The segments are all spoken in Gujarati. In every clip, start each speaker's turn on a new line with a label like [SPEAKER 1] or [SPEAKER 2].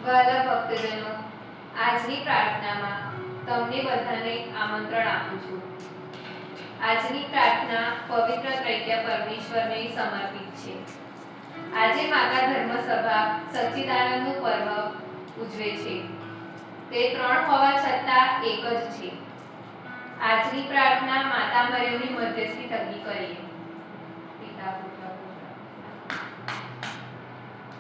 [SPEAKER 1] વહાલા ભક્તજનો, આજની પ્રાર્થનામાં તમને બધાને આમંત્રણ આપું છું. આજની પ્રાર્થના પવિત્ર ત્રૈક્ય પરમેશ્વરને સમર્પિત છે. આજે માતા ધર્મસભા સચ્ચિદાનંદનું પર્વ ઉજવે છે. તે 3 હોવા છતાં એક જ છે. આજની પ્રાર્થના માતા મરિયમની મધ્યસ્થી થકી કરીએ. પિતા પુત્ર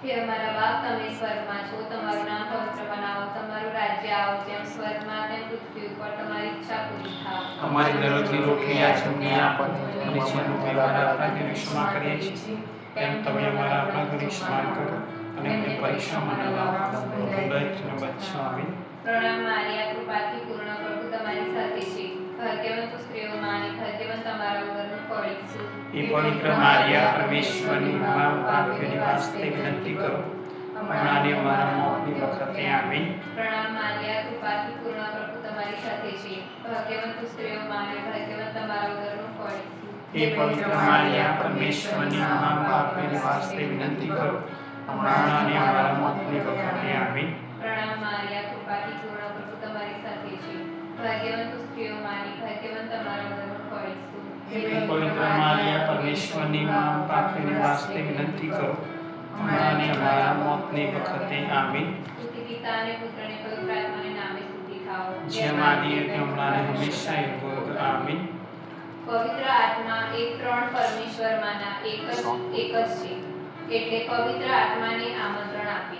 [SPEAKER 1] હે અમારા બાપ, તમે સ્વર્ગમાં છો, તમારું નામ પવિત્ર બનાવો, તમારું રાજ્ય આવો, જેમ સ્વર્ગમાં તેમ પૃથ્વી ઉપર તમારી ઈચ્છા પૂરી થાય.
[SPEAKER 2] અમારી દરરોજની રોટલી આજ અમને આપો, અને જેનું વ્યવહાર આપણા વિશ્વમાં કરીએ છીએ તેમ તમે અમારા આપણા વિશ્વમાં કરો, અને અમને પરીક્ષામાં ન લાવો, દરેકને બચાવો. આમીન.
[SPEAKER 1] પ્રણામ મારિયા, કૃપાથી પૂર્ણ, પ્રભુ તમારી સાથે છે. ભાગ્યવંત સ્ત્રીઓમાં અને ભાગ્યવંત તમારા ઉદરનું ફળ ઈસુ.
[SPEAKER 2] એ પવિત્ર મારિયા, પરમેશ્વરની મા, પાપીઓની વાસ્તે વિનંતી કરો, હમણાં અને અમારા મોતની વખતે. આમીન.
[SPEAKER 1] પ્રણામ મારિયા, કૃપાથી પૂર્ણ, પ્રભુ તમારી સાથે છે. ભાગ્યવંત સ્ત્રીઓમાં અને ભાગ્યવંત તમારા ઉદરનું ફળ ઈસુ.
[SPEAKER 2] એ પવિત્ર મારિયા, પરમેશ્વરની મા, પાપીઓની વાસ્તે વિનંતી કરો, હમણાં અને અમારા મોતની વખતે. આમીન.
[SPEAKER 1] પ્રણામ મારિયા, કૃપાથી પૂર્ણ, પ્રભુ તમારી સાથે છે. ભાગ્યવંત સ્ત્રીઓમાં અને ભાગ્યવંત તમારા ઉદરનું ફળ ઈસુ.
[SPEAKER 2] હે પવિત્ર મારિયા, પરમેશ્વરની મા, પાપીઓની વાસ્તે વિનંતી કરો, હમણાં અને અમારા મોતની વખતે. આમીન.
[SPEAKER 1] સ્તુતિ પિતા અને પુત્ર અને પવિત્ર આત્માને નામે સ્તુતિ થાઓ,
[SPEAKER 2] જેમ આદિ હતી હમણાં અને હંમેશા યુગ. આમીન.
[SPEAKER 1] પવિત્ર આત્મા એક 3 પરમેશ્વરમાંના એક જ છે, એટલે પવિત્ર આત્માને આમંત્રણ આપે.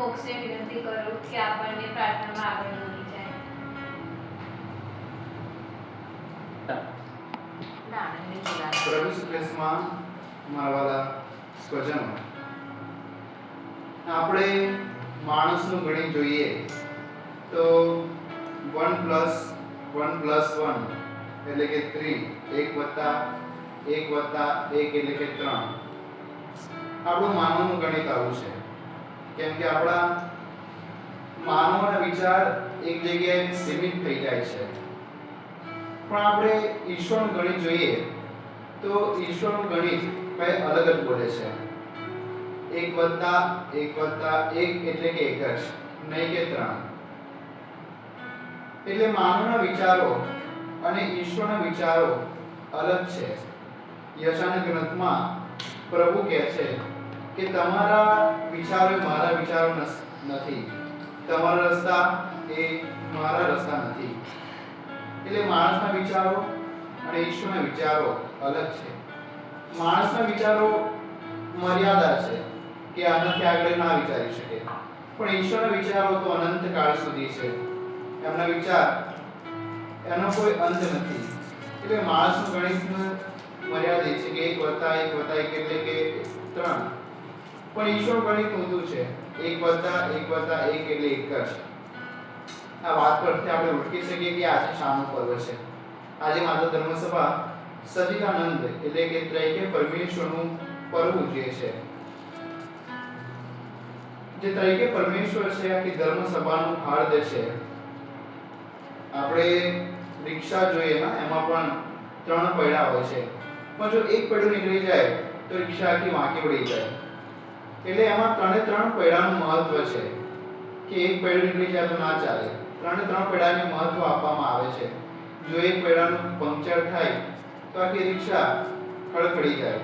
[SPEAKER 1] મોક્ષને વિનંતી કરું કે આપણને પ્રાર્થનામાં આગળ દોરી જાય.
[SPEAKER 3] પ્રભુ ઈસુ ખ્રિસ્તમાં મારા વાલા સ્વજનો, આપણે માણસનું ગણિત જોઈએ તો 1 + 1 એટલે કે 3, 1 + 1 એટલે કે 3. આપણું માનવનું ગણિત આવું છે, કેમ કે આપણા માનવના વિચાર એક જગ્યાએ સીમિત થઈ જાય છે. પણ આપણે ઈશ્વરનું ગણિત જોઈએ તો ઈશ્વરનું ગણિત કંઈ અલગ જ બોલે છે. 1 + 1 એટલે કે 1 જ, નહીં કે 3. એટલે માનવના વિચારો અને ઈશ્વરના વિચારો અલગ છે. યશાના ગ્રંથમાં પ્રભુ કહે છે કે તમારા વિચારો મારા વિચારો નથી, તમારા રસ્તા એ મારા રસ્તા નથી. એટલે માણસના વિચારો અને ઈશ્વરના વિચારો અલગ છે. માણસના વિચારો મર્યાદા છે કે આનાથી આગળ ના વિચારી શકે, પણ ઈશ્વરના વિચારો તો અનંત કાળ સુધી છે. એમના વિચાર એનો કોઈ અંત નથી. એટલે માણસનું ગણિત મર્યાદિત છે કે 1 + 1 એટલે કે 3. પણ ઈશ્વરનું ગણિત ઊંધું છે. 1 + 1 એટલે 1 જ. આ વાત પરથી આપણે ઓળખી શકીએ કે આજે શાનો પર્વ છે. આજે માતા ધર્મસભા સચ્ચિદાનંદ એટલે કે ત્રૈક્ય પરમેશ્વરનું પર્વ ઉજવે છે. જે ત્રૈક્ય પરમેશ્વર છે આખી ધર્મસભાનું હાર્દ છે. આપણે રિક્ષા જોઈએ ને, એમાં પણ 3 પૈડા હોય છે, પણ જો એક પૈડું નીકળી જાય તો રિક્ષા આખી વાંકી પડી જાય. એટલે એમાં 3 પૈડાનું મહત્વ છે કે એક પૈડું નીકળી જાય તો ના ચાલે. 3 પૈડાને મહત્વ આપવામાં આવે છે. જો એક પૈડાનું પંક્ચર થાય તો આખી રિક્ષા ખડખડી જાય.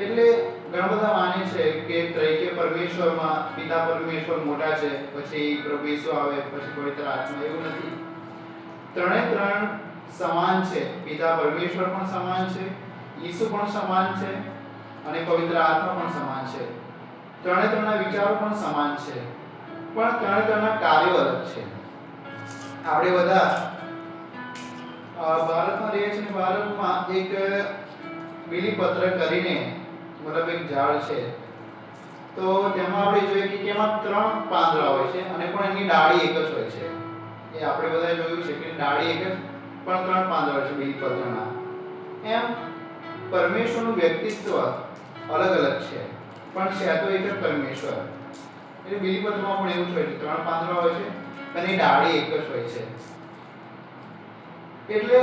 [SPEAKER 3] એટલે ઘણા બધા માને છે કે ત્રૈક્ય પરમેશ્વરમાં પિતા પરમેશ્વર મોટા છે, પછી પ્રભુ ઈસુ આવે, પછી પવિત્ર આત્મા. એવું નથી. 3 સમાન છે. પિતા પરમેશ્વર પણ સમાન છે, ઈસુ પણ સમાન છે અને પવિત્ર આત્મા પણ સમાન છે. 3ના વિચારો પણ સમાન છે, પણ 3ના કાર્યો અલગ છે. આપણે બધા ભારતમાં રહીએ છીએ. ભારતમાં એક બીલીપત્ર કરીને મતલબ એક ઝાડ છે, તો તેમાં આપણે જોઈએ કે એમાં 3 પાંદડા હોય છે અને પણ એની ડાળી એક જ હોય છે. એ આપણે બધા જોયું છે કે ડાળી એક જ પણ 3 પાંદડા હોય છે બીલીપત્રના. એમ પરમેશ્વરનું વ્યક્તિત્વ અલગ અલગ છે, પણ છે તો એક જ પરમેશ્વર. એટલે બીલીપત્રમાં પણ એવું જ હોય છે, 3 પાંદડા હોય છે અને ડાળી એક જ હોય છે. એટલે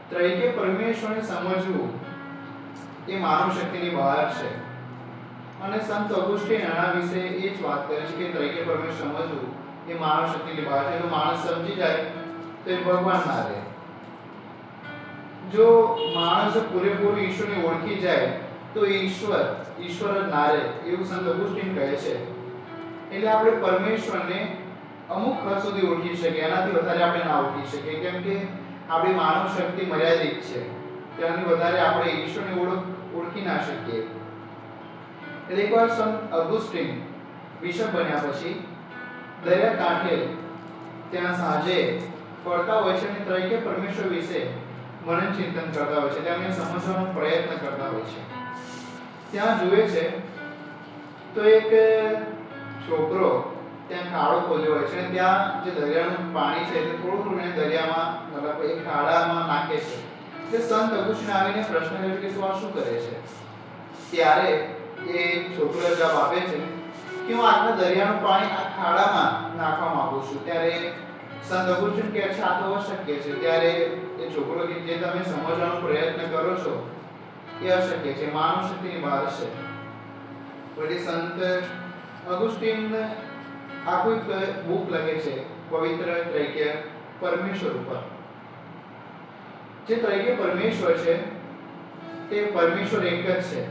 [SPEAKER 3] ત્રૈક્ય પરમેશ્વરને સમજવું એ માનવ શક્તિની બહાર છે. અને સંત ઓગસ્ટીન આના વિશે એ જ વાત કરે છે કે ત્રૈક્ય પરમેશ્વર સમજવું એ માનવ શક્તિની બહાર છે. જો માણસ સમજી જાય તો એ ભગવાન ના રહે. જો માણસ પૂરેપૂરું ઈશ્વરને ઓળખી જાય તો ઈશ્વર જ ના રહે, એવું સંત ઓગસ્ટીન કહે છે. એટલે આપણે પરમેશ્વરને અમુક હદ સુધી ઓળખી શકીએ, એનાથી વધારે આપણે ના ઓળખી શકીએ, કેમ કે આપણી માનવ શક્તિ મર્યાદિત છે. ત્યાંથી વધારે આપણે ઈશ્વરને ઓળખી ના શકીએ. એટલે એકવાર સંત ઓગસ્ટીન બિશપ બન્યા પછી દરિયા કાંઠે ત્યાં સાંજે ફરતા હોય છે અને ત્રૈક્ય પરમેશ્વર વિશે મનન ચિંતન કરતા હોય છે, તેમને સમજવાનો પ્રયત્ન કરતા હોય છે. ત્યાં જુએ છે તો એક છોકરો ત્યાં ખાડો ખોદ્યો હોય છે. ત્યાં જે દરિયાનું પાણી છે તે થોડું દરિયામાં મતલબ એક ખાડામાં નાખે છે. તે સંત ઓગસ્ટીન આવીને પ્રશ્ન કરે કે તું આ શું કરે છે? ત્યારે એ છોકરો જવાબ આપે છે કે હું આખા દરિયાનું પાણી આ ખાડામાં નાખવા માંગુ છું. ત્યારે સંત ઓગસ્ટીન કહે છે આ તો અશક્ય છે. ત્યારે એ છોકરો કે જે તમે સમજવાનો પ્રયત્ન કરો છો એ અશક્ય છે, માનવ શક્તિની બહાર છે. પછી સંત ઓગસ્ટીન આખું એક બુક લખે છે પવિત્ર ત્રૈક્ય પરમેશ્વર ઉપર. જે ત્રૈક્ય પરમેશ્વર છે તે પરમેશ્વર એક જ છે,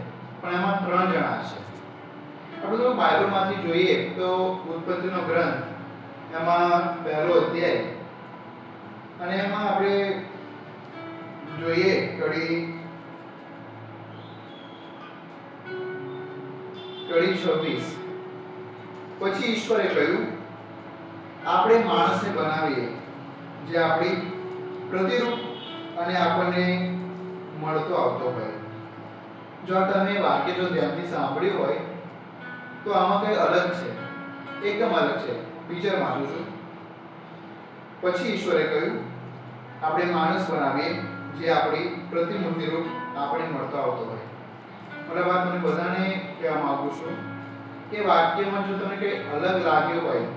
[SPEAKER 3] પણ એમાં 3 જણા છે. આપણે જો બાઇબલમાંથી જોઈએ તો ઉત્પત્તિનો ગ્રંથ એમાં 1લો અધ્યાય અને એમાં આપણે જોઈએ કડી 26 પછી ઈશ્વરે કહ્યું આપણે માણસને બનાવીએ જે આપણી પ્રતિરૂપ અને આપણને મળતો આવતો હોય. જો તમે વાક્ય જો ધ્યાનથી સાંભળ્યું હોય તો આમાં કંઈ અલગ છે, એકદમ અલગ છે. બીજા માનું છું. પછી ઈશ્વરે કહ્યું આપણે માણસ બનાવીએ જે આપણી પ્રતિમૂર્તિ રૂપ આપણે મળતો આવતો હોય. મતલબ આ તમને બધાને કહેવા માંગુ છું કે વાક્યમાં જો તમને કંઈ અલગ લાગ્યું હોય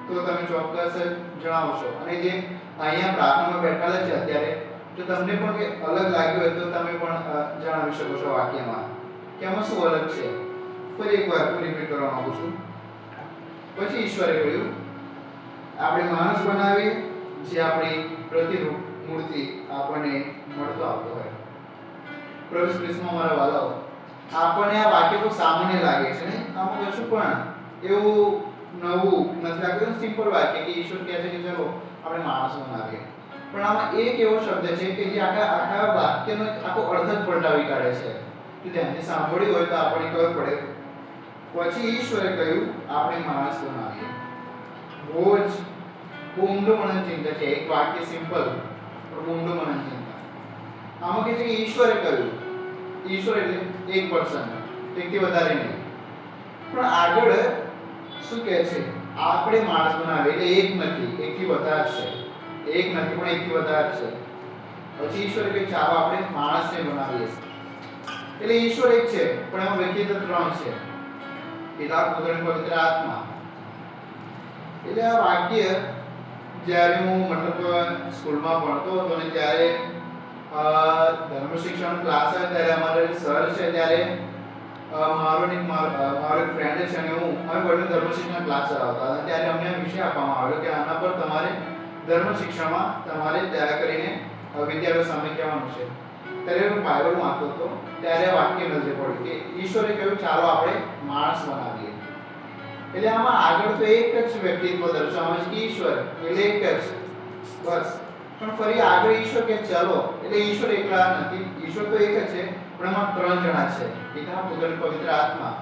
[SPEAKER 3] તો તમે ચોક્કસ જણાવશો. અને જે અહીંયા પ્રાર્થનામાં બેઠેલા છે અત્યારે, જો તમને પણ કંઈ અલગ લાગ્યું હોય તો તમે પણ જણાવી શકો છો વાક્યમાં કે આમાં શું અલગ છે. ફરી એકવાર રિપીટ કરવા માંગુ છું. પછી ઈશ્વરે કહ્યું આપણે માણસ બનાવીએ જે આપણી પ્રતિરૂપ મૂર્તિ આપણને મળતો આવતો હોય. પ્રભુ ખ્રિસ્તમાં મારા વાલાઓ, આપણને આ વાક્ય તો સામાન્ય લાગે છે ને, આમાં કશું પણ એવું નવું નથી લાગતું. સિમ્પલ વાક્ય કે ઈશ્વર કહે છે કે ચલો આપણે માણસ બનાવીએ, પણ આમાં એક એવો શબ્દ છે કે જે આખા વાક્યનો આખો અર્થ જ પલટાવી કાઢે છે. જો ધ્યાનથી સાંભળ્યું હોય તો આપણને ખબર પડે. પછી ઈશ્વરે કહ્યું આપણે માણસ બનાવીએ. બહુ જ ઊંડો મનન ચિંતા છે. એક વાક્ય સિમ્પલ પણ ઊંડો મનન ચિંતા. આમાં કે છે ઈશ્વરે કહ્યું, ઈશ્વર એટલે એક પર્સન, એકથી વધારે નહીં. પણ આગળ શું કહે છે? આપણે માણસ બનાવીએ એટલે એક નથી, એકથી વધારે છે. એક નથી પણ એકથી વધારે છે. પછી ઈશ્વર કે ચાલો આપણે માણસને બનાવીએ. એટલે ઈશ્વર એક છે પણ એમાં વ્યક્તિત્વ ત્રણ છે, પિતા, પુત્ર અને પવિત્ર આત્મા. એટલે આ વાક્ય જ્યારે હું મતલબ સ્કૂલમાં ભણતો હતો ને ત્યારે ધર્મ શિક્ષણ ક્લાસ હતો ત્યારે અમારે સર છે ત્યારે મારો એક ફ્રેન્ડ છે અને હું અમે બંને ધર્મ શિક્ષણ ક્લાસ ચલાવતા હતા. ત્યારે અમને વિષય આપવામાં આવ્યો કે આના પર તમારે ધર્મ શિક્ષણમાં તમારે તૈયાર કરીને વિદ્યાર્થીઓ સામે કહેવાનું છે. ત્યારે હું બાઇબલ વાંચતો હતો ત્યારે વાક્ય નજરે પડ્યું કે ઈશ્વરે કહ્યું ચાલો આપણે માણસ બનાવીએ. એટલે આમાં આગળ તો એક જ વ્યક્તિત્વ દર્શાવવામાં છે કે ઈશ્વર એટલે એક જ બસ. પણ ફરી આગળ ઈશ્વર કે ચાલો એટલે ઈશ્વર એકલા નથી, ઈશ્વર તો એક જ છે પણ એમાં ત્રણ જણા છે, પિતા, પુત્ર અને પવિત્ર આત્મા.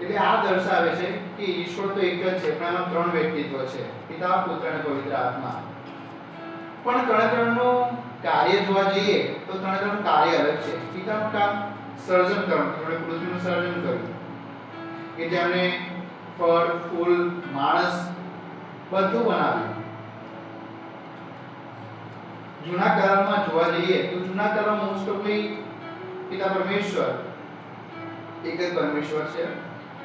[SPEAKER 3] એટલે આ દર્શાવે છે કે ઈશ્વર તો એક જ છે પણ એમાં ત્રણ વ્યક્તિત્વ છે, પિતા, પુત્ર અને પવિત્ર આત્મા. પણ ત્રણનું કાર્ય જોવા જઈએ તો ત્રણનું કાર્ય અલગ છે. પિતાનું કામ સર્જન કરવાનું, તેમણે પૃથ્વીનું સર્જન કર્યું કે જેમણે ફળ, ફૂલ, માણસ બધું બનાવ્યું. જૂના કરારમાં જોવા જઈએ તો જૂના કરારમાં મોસ્ટ ઓફલી પિતા પરમેશ્વર એક જ પરમેશ્વર છે,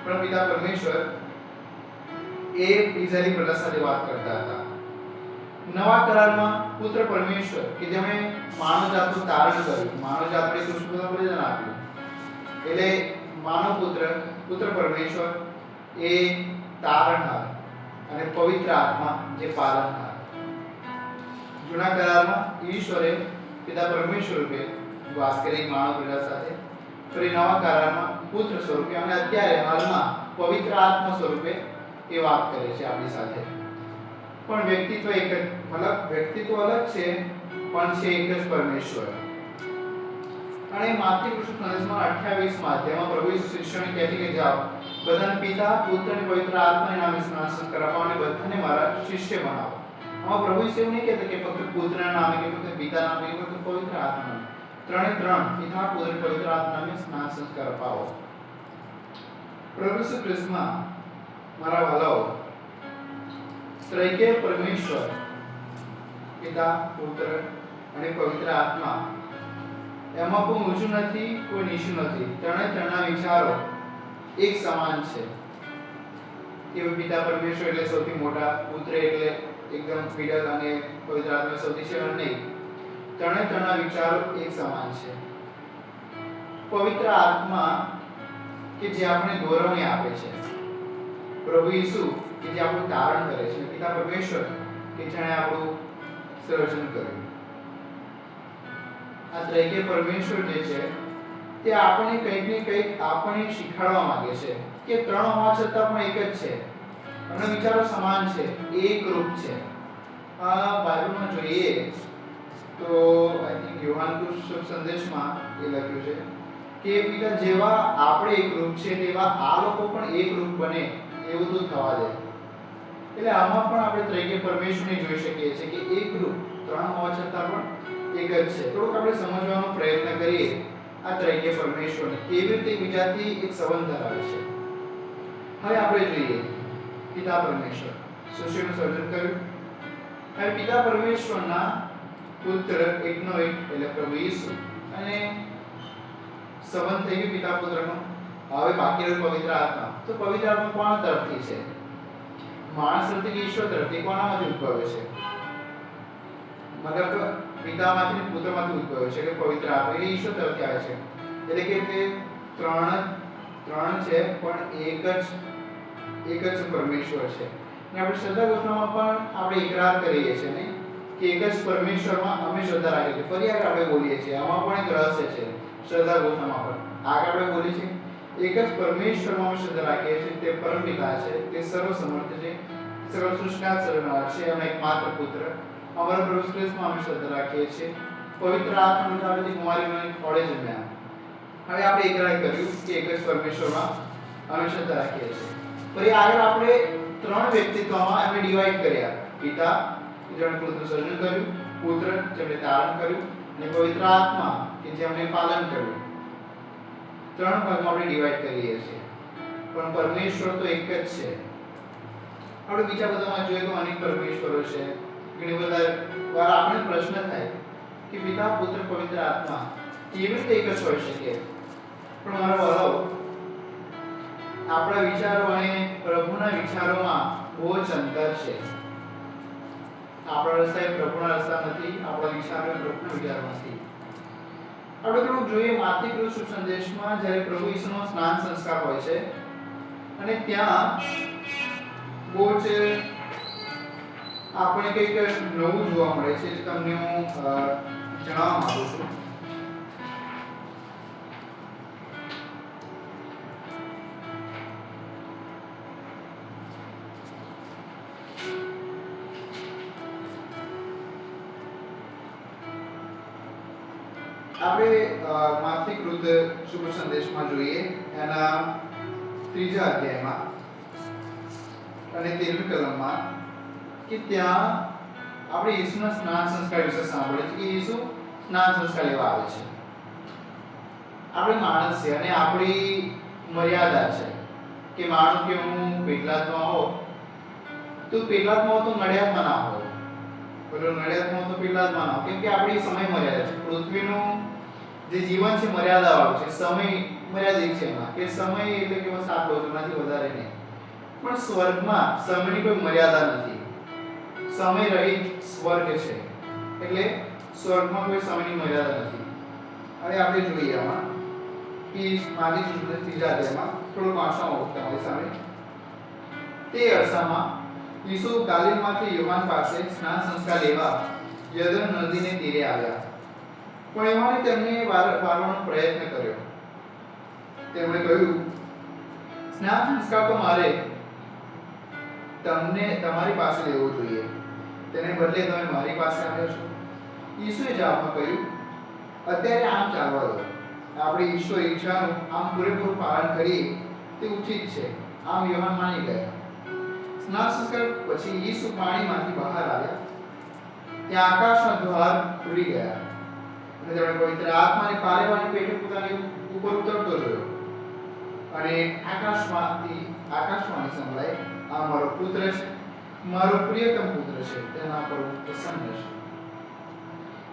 [SPEAKER 3] પણ પિતા પરમેશ્વર એ બીજાની પ્રજા સાથે વાત કરતા હતા. નવા કરારમાં પુત્ર પરમેશ્વર કે જેમણે માનવ જાતનું તારણ કર્યું, માનવ જાતને કૃષ્ણ બલિદાન આપ્યું. એટલે માનવ પુત્ર પરમેશ્વર એ તારણહાર અને પવિત્ર આત્મા જે પાલનહાર. જૂના કરારમાં ઈશ્વરે પિતા પરમેશ્વર રૂપે વાત કરી માનવ પ્રજા સાથે, ફરી નવા કરારમાં પુત્ર સ્વરૂપે અને અત્યારે હાલમાં પવિત્ર આત્મા સ્વરૂપે એ વાત કરે છે આપણી સાથે. પણ વ્યક્તિત્વ એક જ, મતલબ વ્યક્તિત્વ અલગ છે પણ છે એક જ પરમેશ્વર. અને માથે કૃષ્ણ સંદેશમાં 28 તેમાં પ્રભુ ઈસુ શિષ્યોને કહે છે કે જાઓ બધાને પિતા, પુત્ર અને પવિત્ર આત્માના નામે સ્નાન કરાવો અને બધાને મારા શિષ્ય બનાવો. આમાં પ્રભુ ઈસુ એવું નહીં કહેતા કે ફક્ત પુત્રના નામે કે ફક્ત પિતાના નામે કે ફક્ત પવિત્ર આત્માના નામે, ત્રણે ત્રણ પિતા, પુત્ર અને પવિત્ર આત્માના નામે સ્નાન સંસ્કાર અપાવો. પ્રભુ ઈસુ ખ્રિસ્તમાં મારા વાલાઓ, ત્રૈકે પરમેશ્વર પિતા, પુત્ર અને પવિત્ર આત્મા, એમાં કોઈ ઊંચું નથી, કોઈ નીચું નથી. ત્રણના વિચારો એક સમાન છે. કે પિતા પરમેશ્વર એટલે સૌથી મોટા, પુત્ર એટલે એકદમ મિડલ અને પવિત્ર આત્મા સૌથી છે નહીં. ત્રણના વિચારો એક સમાન છે. પવિત્ર આત્મા કે જે આપણે દોરવણી આપે છે, પ્રભુ ઈસુ કે જે આપણું તારણ કરે છે, પિતા પરમેશ્વર કે જેણે આપણું સર્જન કર્યું. આ ત્રૈકે પરમેશ્વર જે છે તે આપણને કંઈક ને કંઈક આપણને શીખવાડવા માંગે છે કે ત્રણ હોવા છતાં પણ એક જ છે. એમના વિચારો સમાન છે, એક રૂપ છે. આ બાઇબલમાં જોઈએ તો આઈ થિંક યોહાન શુભ સંદેશમાં એ લખ્યું છે કે પિતા જેવા આપણે એક રૂપ છે તેવા આ લોકો પણ એક રૂપ બને એવું તો થવા દે. એટલે આમાં પણ આપણે ત્રિકેય પરમેશ્વરને જોઈ શકીએ છીએ કે એક રૂપ ત્રણ હોવા છતાં પણ એક જ છે. થોડુંક આપણે સમજવાનો પ્રયત્ન કરીએ આ ત્રિકેય પરમેશ્વરને કેવી રીતે બીજાથી એક સંબંધ ધરાવે છે. હવે આપણે જોઈએ પિતા પરમેશ્વર સૃષ્ટિનું સર્જન કર્યું. હવે પિતા પરમેશ્વરના પુત્ર એકનો એક એટલે પ્રભુ ઈસુ અને સંબંધ થઈ ગયો પિતા પુત્રનો. હવે બાકી રહ્યું પવિત્ર આત્મા. તો પવિત્ર આત્મા કોના તરફથી છે? માણસ તરફથી કે ઈશ્વર તરફથી? કોનામાંથી ઉદ્ભવે છે? મતલબ પિતામાંથી પુત્રમાંથી ઉદ્ભવે છે કે પવિત્ર આત્મા એ ઈશ્વર તરફથી આવે છે. એટલે કે તે ત્રણ છે પણ એક જ પરમેશ્વર છે. અને આપણે શ્રદ્ધા ઘોષણામાં પણ આપણે ઇકરાર કરીએ છીએ ને કે એક જ પરમેશ્વરમાં અમે શ્રદ્ધા રાખીએ છીએ. ફરી આગળ આપણે બોલીએ છીએ આમાં પણ એક રહસ્ય છે શ્રદ્ધા ઘોષણામાં પણ આગળ આપણે બોલીએ છીએ એક જ પરમેશ્વરમાં અમે શ્રદ્ધા રાખીએ છીએ. તે પરમપિતા છે, તે સર્વસમર્થ છે, સર્વ સૃષ્ટિના સર્જનાર છે અને એકમાત્ર પુત્ર અમારા પ્રભુ ખ્રિસ્તમાં અમે શ્રદ્ધા રાખીએ છીએ. પવિત્ર આત્મા વિધાવતી કુમારીને ખોળે જન્મ્યા. હવે આપણે ઇકરાર કર્યું કે એક જ પરમેશ્વરમાં અમે શ્રદ્ધા રાખીએ છીએ. ફરી આગળ આપણે ત્રણ વ્યક્તિત્વમાં અમે ડિવાઇડ કર્યા. પિતા જેમણે પૃથ્વીનું સર્જન કર્યું, પુત્ર જેમણે તારણ કર્યું અને પવિત્ર આત્મા કે જેમણે પાલન કર્યું. ત્રણ ભાગમાં આપણે ડિવાઇડ કરીએ છીએ પણ પરમેશ્વર તો એક જ છે. આપણે બીજા બધામાં જોઈએ તો અનેક પરમેશ્વરો છે. ઘણી બધા વાર આપણે પ્રશ્ન થાય કે પિતા પુત્ર પવિત્ર આત્મા કેવી રીતે એક જ હોઈ શકે? પણ મારા વાળો આપણા વિચારો અને પ્રભુના વિચારોમાં બહુ જ અંતર છે. આપણા રસ્તા એ પ્રભુના રસ્તા નથી, આપણા વિચારો એ પ્રભુના વિચારો નથી. આપણે થોડુંક જોઈએ માથિકૃત શુભ સંદેશમાં જ્યારે પ્રભુ ઈસુનો સ્નાન સંસ્કાર હોય છે અને ત્યાં બહુ જ આપણે કંઈક નવું જોવા મળે છે જે તમને હું જણાવવા માંગુ છું. આપણે માથિકૃત શુભ સંદેશમાં જોઈએ એના 3જા અધ્યાયમાં અને 13મી કલમમાં કે ત્યાં આપણે ઈસુના સ્નાન સંસ્કાર વિશે સાંભળીએ છીએ કે ઈસુ સ્નાન સંસ્કાર લેવા આવે છે. આપણે માણસ છે અને આપણી મર્યાદા છે કે માનો કે હું પેટલાદમાં હો તો પેટલાદમાં તો નડિયાદમાં ના હોય, બરોબર? નડિયાદમાં તો પેટલાદમાં ના હોય કેમ કે આપણી સમય મર્યાદા છે. પૃથ્વીનું જે જીવન છે મર્યાદાવાળું છે, સમય મર્યાદિત છે એમાં કે સમય એટલે કે 7 વર્ષમાંથી વધારે નહીં. પણ સ્વર્ગમાં સમયની કોઈ મર્યાદા નથી. સમય રહિત સ્વર્ગ છે એટલે સ્વર્ગમાં કોઈ સમયની મર્યાદા નથી. હવે આપણે જોઈએ આમાં કે માથિકૃત 3જા અધ્યાયમાં થોડું વાંચવામાં તમારી સામે. તે અરસામાં ઈસુ ગાલિલમાંથી યોહાન પાસે સ્નાન સંસ્કાર લેવા યર્દન નદીને તીરે આવ્યા. પણ એમાંને તેમને વારવાનો પ્રયત્ન કર્યો. તેમણે કહ્યું, સ્નાન સંસ્કાર તો મારે તમને તમારી પાસે લેવો જોઈએ, તેને બદલે તમે મારી પાસે આવ્યા છો. ઈસુએ જવાબમાં કહ્યું, અત્યારે આમ ચાલવા દો. આપણે ઈશ્વર ઈચ્છાનું આમ પૂરેપૂરું પાલન કરીએ તે ઉચિત છે. આમ યોહાન માની ગયા. સ્નાન સંસ્કાર પછી ઈસુ પાણીમાંથી બહાર આવ્યા. ત્યાં આકાશના દ્વાર ખુલી ગયા અને તેમણે પવિત્ર આત્માને પારેવાની પેટે પોતાની ઉપર ઉતરતો જોયો અને આકાશવાણી સંભળાઈ, આ મારો પુત્ર છે, મારો પ્રિયતમ પુત્ર છે, તેના પર હું પ્રસન્ન છું.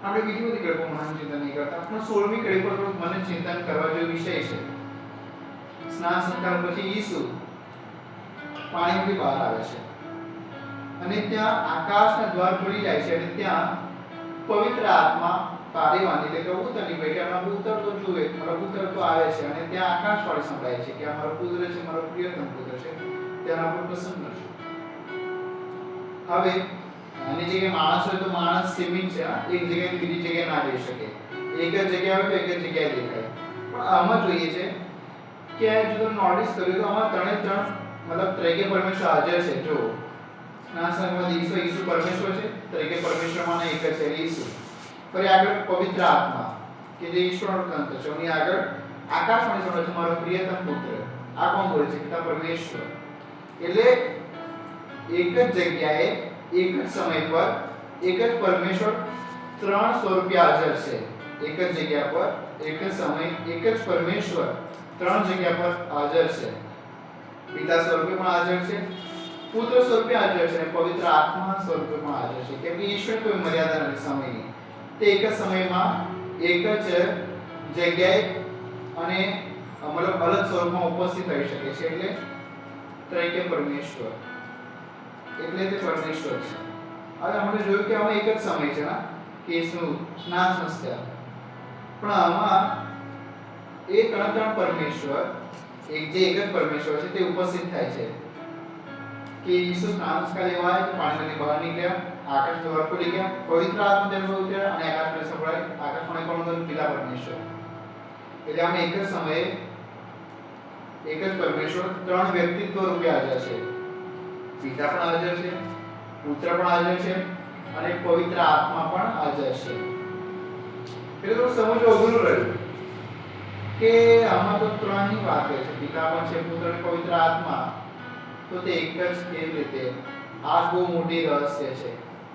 [SPEAKER 3] આપણે બીજી બધી કડીઓ મહાન ચિંતન નહીં કરતા, પણ 16મી કડી પર થોડુંક મને ચિંતન કરવા જેવો વિષય છે. સ્નાન સંસ્કાર પછી ઈસુ પાણીમાંથી બહાર આવે છે અને ત્યાં આકાશના દ્વાર ખુલી જાય છે અને ત્યાં પવિત્ર આત્મા પારેવાની એટલે કે ઉતરની પેટે આપણા પુત્ર તો જુએ, મારો પુત્ર તો આવે છે અને ત્યાં આકાશવાણી સંભળાય છે કે આ મારો પુત્ર છે, મારો પ્રિયતમ પુત્ર છે, તેના પર પ્રસન્ન છું. હવે આની જગ્યાએ માણસ હોય તો માણસ સીમિત છે, એક જગ્યાએ બીજી જગ્યાએ ના જઈ શકે. એક જ જગ્યાએ હોય તો એક જ જગ્યાએ દેખાય. પણ આમાં જોઈએ છે કે જો તમે નોટિસ કર્યું તો આમાં ત્રણે ત્રણ મતલબ ત્રિકેય પરમેશ્વર હાજર છે. જો સ્નાન સંસ્કારમાં ઈસુ પરમેશ્વર છે, ત્રિકેય પરમેશ્વરમાં એક જ છે ઈસુ. ફરી આગળ પવિત્ર આત્મા કે જે ઈશ્વરનો તંત્ર છે, અને આગળ આકાશવાણી સંભળાવે છે મારો પ્રિયતમ પુત્ર. આ કોણ બોલે છે? પિતા પરમેશ્વર. એટલે એક જ જગ્યાએ એક જ સમય પર એક જ પરમેશ્વર ત્રણ સ્વરૂપે હાજર છે. એક જ જગ્યા પર એક જ સમય એક જ પરમેશ્વર ત્રણ જગ્યા પર હાજર છે. પિતા સ્વરૂપે પણ હાજર છે, પુત્ર સ્વરૂપે હાજર છે, પવિત્ર આત્મા સ્વરૂપે પણ હાજર છે. કેમ કે ઈશ્વર કોઈ મર્યાદા નથી સમયની. તે એક જ સમયમાં એક જ જગ્યાએ અને મતલબ અલગ સ્વરૂપમાં ઉપસ્થિત થઈ શકે છે. એટલે ત્રૈક્ય પરમેશ્વર, એટલે તે પરમેશ્વર છે. હવે આપણે જોયું કે આમાં એક જ સમય છે ને કે શું સ્નાન સંસ્કાર, પણ આમાં એ ત્રણ પરમેશ્વર એક જ પરમેશ્વર છે તે ઉપસ્થિત થાય છે. કે ઈસુ સ્નાન સંસ્કાર લેવા આવ્યા, પાણીમાંથી બહાર નીકળ્યા, આકાશનો દ્વાર ખુલી ગયા, પવિત્ર આત્મા તેના પર ઉતર્યા અને આકાશને સંભળાય. આકાશમાં કોણ હતું? પિતા પરમેશ્વર. એટલે આમાં એક જ સમયે એક જ પરમેશ્વર ત્રણ વ્યક્તિત્વ રૂપે હાજર છે. પિતા પણ હાજર છે, પુત્ર પણ હાજર છે અને પવિત્ર આત્મા પણ હાજર છે. એટલે તો સમજવું અઘરું રહ્યું કે આમાં તો ત્રણની વાત છે. પિતા પણ છે, પુત્ર અને પવિત્ર આત્મા. તો તે એક જ કેવી રીતે? આ બહુ મોટી રહસ્ય છે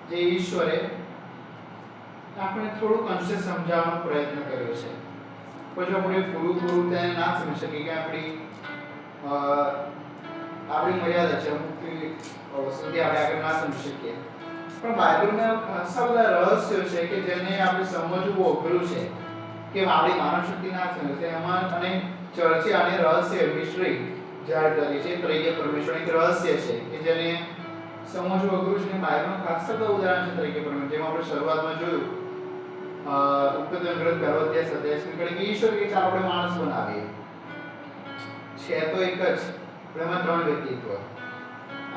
[SPEAKER 3] જે ઈશ્વરે આપણે થોડું અંશે સમજાવવાનો પ્રયત્ન કર્યો છે. પછી આપણે પૂરું તેને ના સમજી શકીએ કે આપણી મર્યાદા છે, અમુક સુધી આપણે આગળ ના સમજી શકીએ. પણ બાઇબલમાં ખાસા બધા રહસ્યો છે કે જેને આપણે સમજવું બહુ અઘરું છે, કે આપણી માનવ શક્તિ ના સમજે છે. એમાં અને ચર્ચે આને રહસ્ય મિસ્ટ્રી જાહેર કરી છે. ત્રૈક્ય પરમેશ્વર એક રહસ્ય છે કે જેને સમજવું અઘરું છે. બાઇબલમાં ખાસા બધા ઉદાહરણ છે ત્રૈક્ય પરમેશ્વર, જેમાં આપણે શરૂઆતમાં જોયું ઉત્પત્તિ ગ્રંથ 12:27 કે ઈશ્વર કે ચાલો આપણે માણસ બનાવીએ. છે તો એક જ, એમાં ત્રણ વ્યક્તિત્વ.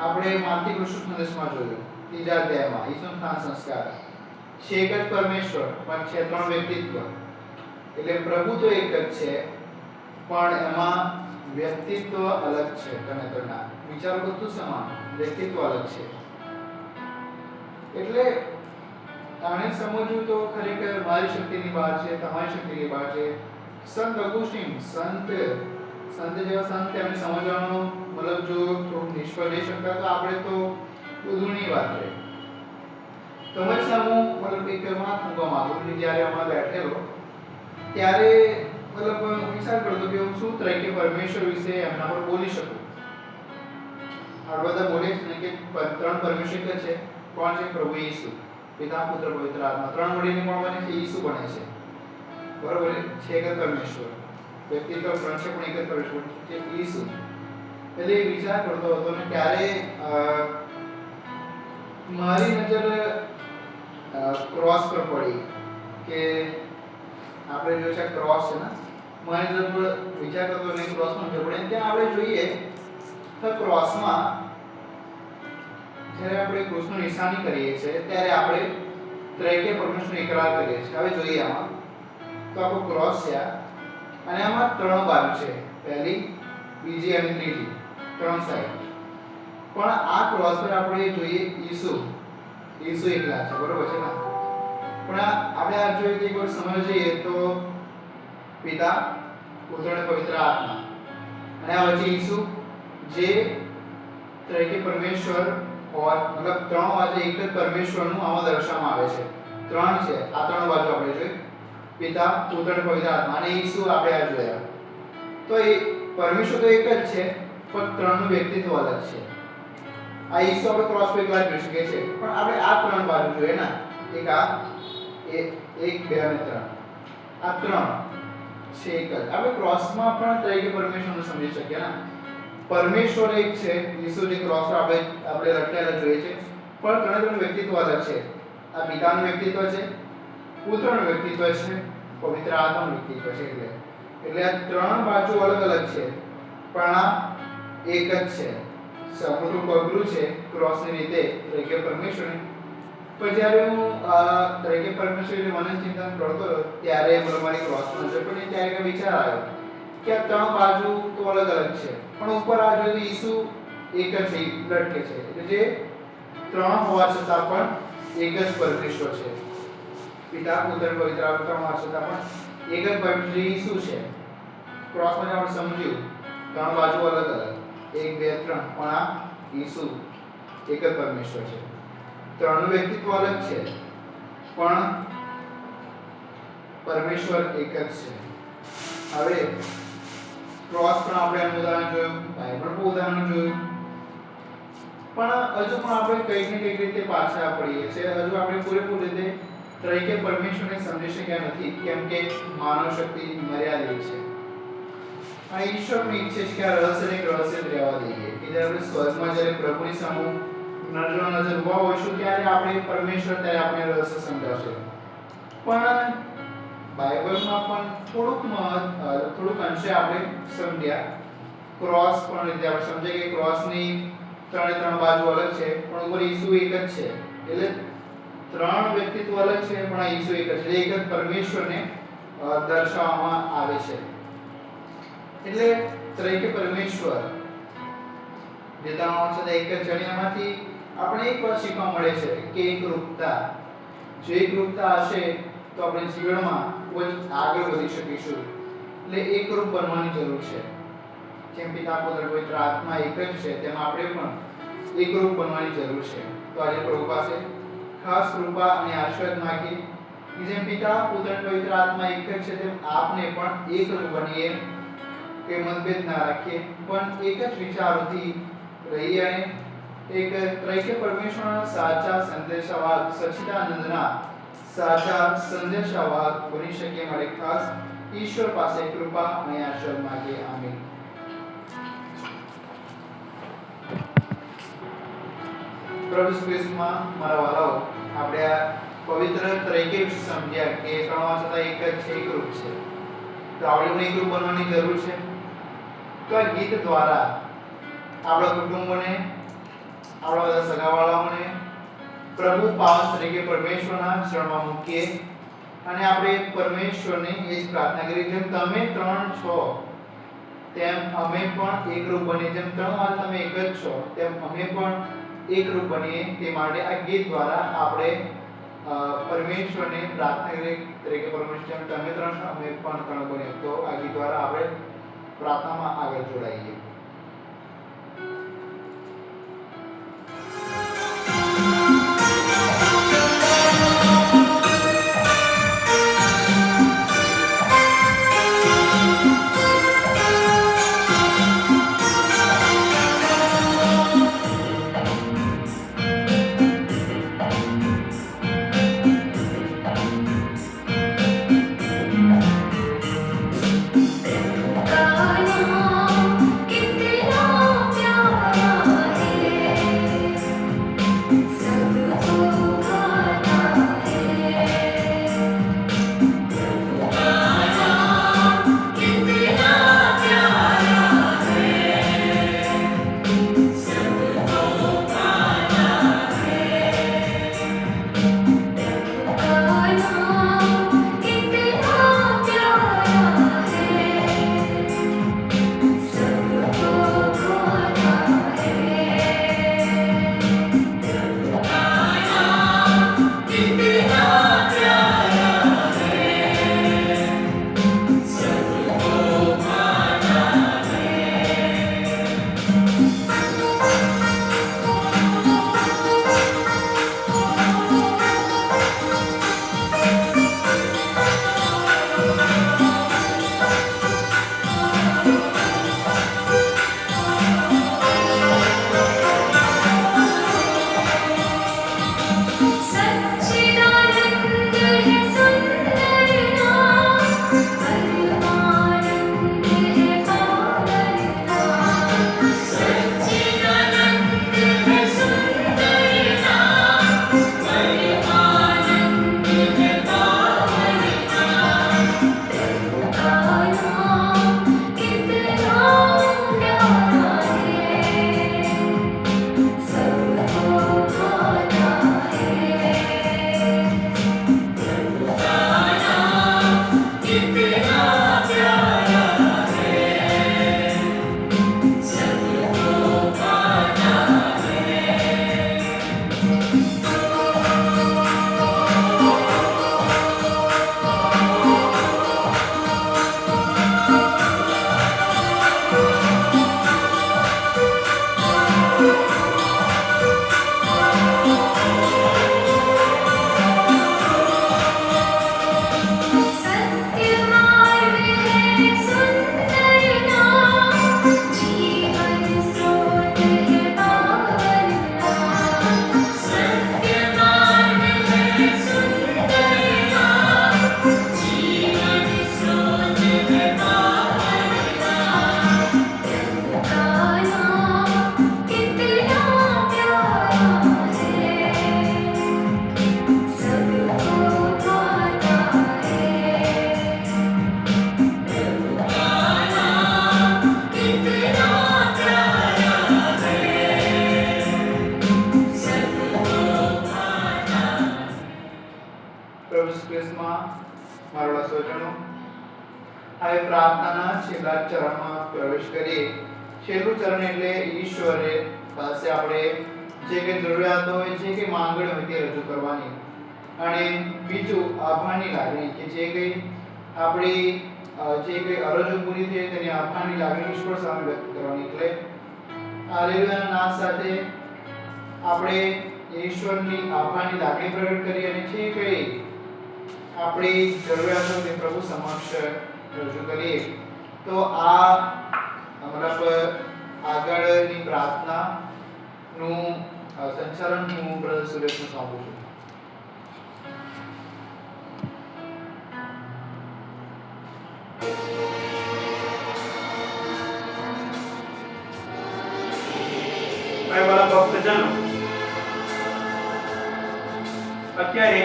[SPEAKER 3] આપણે માથી કૃષ્ણ સંદેશમાં જોયું ત્રીજા અધ્યાયમાં ઈસુનો સ્નાન સંસ્કાર છે એક જ પરમેશ્વર પણ છે ત્રણ વ્યક્તિત્વ. એટલે પ્રભુ તો એક જ છે પણ એમાં વ્યક્તિત્વ અલગ છે. તમે ત્રણના વિચારો બધું સમાન, વ્યક્તિત્વ અલગ છે. એટલે આને સમજવું તો ખરેખર મારી શક્તિની બહાર છે, તમારી શક્તિની બહાર છે. સંત અગુસ્ટીન સંત જેવા સંત એમને સમજવાનો મતલબ જો થોડું નિષ્ફળ રહી શકતા તો આપણે તો ઉધુની વાત રહી. તમારી સામે મતલબ એક વાત મૂકવા માંગુ છું. જ્યારે હમણાં બેઠેલો ત્યારે મતલબ વિચાર કરતો કે હું શું ત્રૈક્ય પરમેશ્વર વિશે એમના પર બોલી શકું. આ બધા બોલે છે ને કે ત્રણ પરમેશ્વર છે. કોણ છે? પ્રભુ ઈસુ, પિતા પુત્ર પવિત્ર આત્મા. ત્રણ મળીને કોણ બને છે? ઈસુ બને છે. બરોબર છે? એક જ પરમેશ્વર, વ્યક્તિત્વ ત્રણ છે પણ એક જ પરમેશ્વર છે ઈસુ. એટલે વિચાર કરતો હતો ને ત્યારે મારી નજર ક્રોસ પર પડી કે આપણે જો છે ક્રોસ છે ને, મારી નજર પર વિચાર કરતો ને ક્રોસમાં નજર પડી. ત્યાં આપણે જોઈએ તો ક્રોસમાં જ્યારે આપણે ક્રુસનું નિશાની કરીએ છીએ ત્યારે આપણે ત્રૈક્ય પરમેશ્વરનો ઇકરાર કરીએ છીએ. હવે જોઈએ આમાં તો આપણો ક્રોસ છે અને આમાં ત્રણ બાજુ છે, પહેલી, બીજી અને ત્રીજી, ત્રણ સાઈડ. પણ આ ક્રોસ પર આપણે જોઈએ ઈસુ એકલા છે. બરોબર છે ને? પણ આપણે આ જોઈએ કે એકવાર સમજ જઈએ તો પિતા પુત્ર અને પવિત્ર આત્મા અને આ વચ્ચે ઈસુ જે ત્રૈક્ય પરમેશ્વર और मतलब ત્રણ બાજુ એક જ પરમેશ્વરનું આમાં દર્શાવવામાં આવે છે. ત્રણ છે, આ ત્રણ બાજુ આપણે જોઈએ પિતા પુત્ર અને પવિત્ર આત્મા અને ઈસુ આપણે આ જોયા. તો એ પરમેશ્વર તો એક જ છે પણ ત્રણનું વ્યક્તિત્વ અલગ છે. આ ઈસુ આપણે ક્રોસ પર એકલા જોઈ શકીએ છીએ પણ આપણે આ ત્રણ બાજુ જોઈએ ને, એક આ એક બે અને ત્રણ, આ ત્રણ છે એક જ. આપણે ક્રોસમાં પણ ત્રૈક્ય પરમેશ્વરને સમજી શકીએ ને. પરમેશ્વર એક છે, ઈસુ જે ક્રોસ પર આપણે લખેલા જોઈએ છે પણ ત્રણ વ્યક્તિત્વ અલગ છે. આ પિતાનું વ્યક્તિત્વ છે, પુત્રનું વ્યક્તિત્વ છે, પવિત્ર આત્માનું વ્યક્તિત્વ છે. એટલે આ ત્રણ બાજુ અલગ અલગ છે પણ આ એક જ છે. સમજવું અઘરું છે ક્રોસની રીતે ત્રૈક્ય પરમેશ્વર. પણ જ્યારે હું ત્રૈક્ય પરમેશ્વરની મનન ચિંતન કરતો ત્યારે મારી ક્રોસમાં નજર પડી ત્યારે એક વિચાર આવ્યો કે આ ત્રણ બાજુ તો અલગ અલગ છે પણ ઉપર આ જોઈએ તો ઈસુ એક જ લટકે છે. એટલે જે ત્રણ હોવા છતાં પણ એક જ પરમેશ્વર છે. પિતા પુત્ર પવિત્ર આત્મા ત્રણ હોવા છતાં પણ એક જ પરમેશ્વર ઈસુ છે. ક્રોસમાં જે આપણે સમજ્યું ત્રણ બાજુ અલગ અલગ 1 2 3 પણ આ ઈસુ એક જ પરમેશ્વર છે. ત્રણનું વ્યક્તિત્વ અલગ છે પણ પરમેશ્વર એક જ છે. હવે ક્રોસ પણ આપણે એનું ઉદાહરણ જોયું, બાઇબલ પણ ઉદાહરણ જોયું, પણ હજુ પણ આપણે કંઈક ને કંઈક રીતે પાછા પડીએ છીએ. હજુ આપણે પૂરેપૂરી રીતે ત્રૈકે પરમેશ્વરને સમજી શક્યા નથી, કેમ કે માનવ શક્તિ મર્યાદિત છે. આ ઈશ્વરની ઈચ્છા છે કે આ રહસ્યને એક રહસ્ય જ રહેવા દઈએ, કે જ્યારે આપણે સ્વર્ગમાં જ્યારે પ્રભુની સામે નજર ઉભા હોઈશું ત્યારે આપણે પરમેશ્વર ત્યારે આપણે રહસ્ય સમજાવશે. પણ બાઇબલમાં પણ થોડુંક અંશે આપણે સમજ્યા. ક્રોસ પણ રીતે આપણે સમજ્યા કે ક્રોસની ત્રણ બાજુ અલગ છે પણ ઉપર ઈસુ એક જ છે. એટલે ત્રણ વ્યક્તિત્વ અલગ છે પણ આ ઈસુ એક જ છે. એક જ પરમેશ્વરને દર્શાવવામાં આવે છે. એટલે ત્રૈકે પરમેશ્વર જે ત્રણ છે એક જ છે. એમાંથી આપણે એક વાત શીખવા મળે છે કે એકરૂપતા. જો એકરૂપતા હશે તો આપણે જીવનમાં ખૂબ જ આગળ વધી શકીશું. એટલે એકરૂપ બનવાની જરૂર છે. જેમ પિતા પુત્ર પવિત્ર આત્મા એક જ છે તેમ આપણે પણ એકરૂપ બનવાની જરૂર છે. તો આજે પ્રભુ પાસે ખાસ કૃપા અને આશીર્વાદ માંગીએ કે જેમ પિતા પુત્ર પવિત્ર આત્મા એક જ છે તેમ આપને પણ એકરૂપ બનીએ, કે મતભેદ ના રાખીએ પણ એક જ વિચારોથી રહીએ અને એક ત્રૈકે પરમેશ્વરના સાચા સંદેશાવાહક સચ્ચિદાનંદના સાચા સંદેશાવાહક બની શકીએ. માટે ખાસ ઈશ્વર પાસે કૃપા અને આશીર્વાદ માંગીએ. આમીન. પ્રભુ ખ્રિસ્તમાં મારા વાલાઓ, આપણે આ પવિત્ર ત્રૈકે સમજ્યા કે ત્રણ છતાં એક જ છે, એકરૂપ છે. તો આપણે એકરૂપ બનવાની જરૂર છે. તો આ ગીત દ્વારા આપણા કુટુંબોને, આપણા બધા સગાવાળાઓને પ્રભુ પાવન તરીકે પરમેશ્વરના ચરણમાં મૂકીએ અને આપણે પરમેશ્વરને એ જ પ્રાર્થના કરીએ જેમ તમે ત્રણ છો તેમ અમે પણ એકરૂપ બનીએ. જેમ ત્રણ વાર તમે એક જ છો તેમ અમે પણ એકરૂપ બનીએ. તે માટે આ ગીત દ્વારા આપણે પરમેશ્વરને પ્રાર્થના કરીએ તરીકે પરમેશ્વર તમે ત્રણ છો અમે પણ ત્રણ બનીએ. તો આ ગીત દ્વારા આપણે પ્રાર્થનામાં આગળ જોડાઈએ.
[SPEAKER 4] गाना कि
[SPEAKER 3] ઈસુ ખ્રિસ્તમાં મારા વચનો. હવે પ્રાર્થનાના છેલ્લા ચરણમાં પ્રવેશ કરીએ. છેલ્લું ચરણ એટલે ઈશ્વરે પાસે આપણે જે કે જરૂરિયાત હોય, જે કે માંગણી હોય તે રજૂ કરવાની. અને બીજું આભારની લાગણી, કે જે કંઈ આપણી જે કંઈ અરજો પૂરી થઈ તેની આભારની લાગણી ઈશ્વર સામે વ્યક્ત કરવાની. એટલે હાલેલુયાના નાદ સાથે આપણે ઈશ્વરની આભારની લાગણી પ્રગટ કરી અને જે કંઈ આપણી જરૂરિયાતો તે પ્રભુ સમક્ષ રજૂ કરીએ. તો આ અમારા પર આગળની પ્રાર્થનાનું સંચાલન હું બ્રધર સુરેશને સોંપું છું.
[SPEAKER 2] વાલા ભક્તજનો, અત્યારે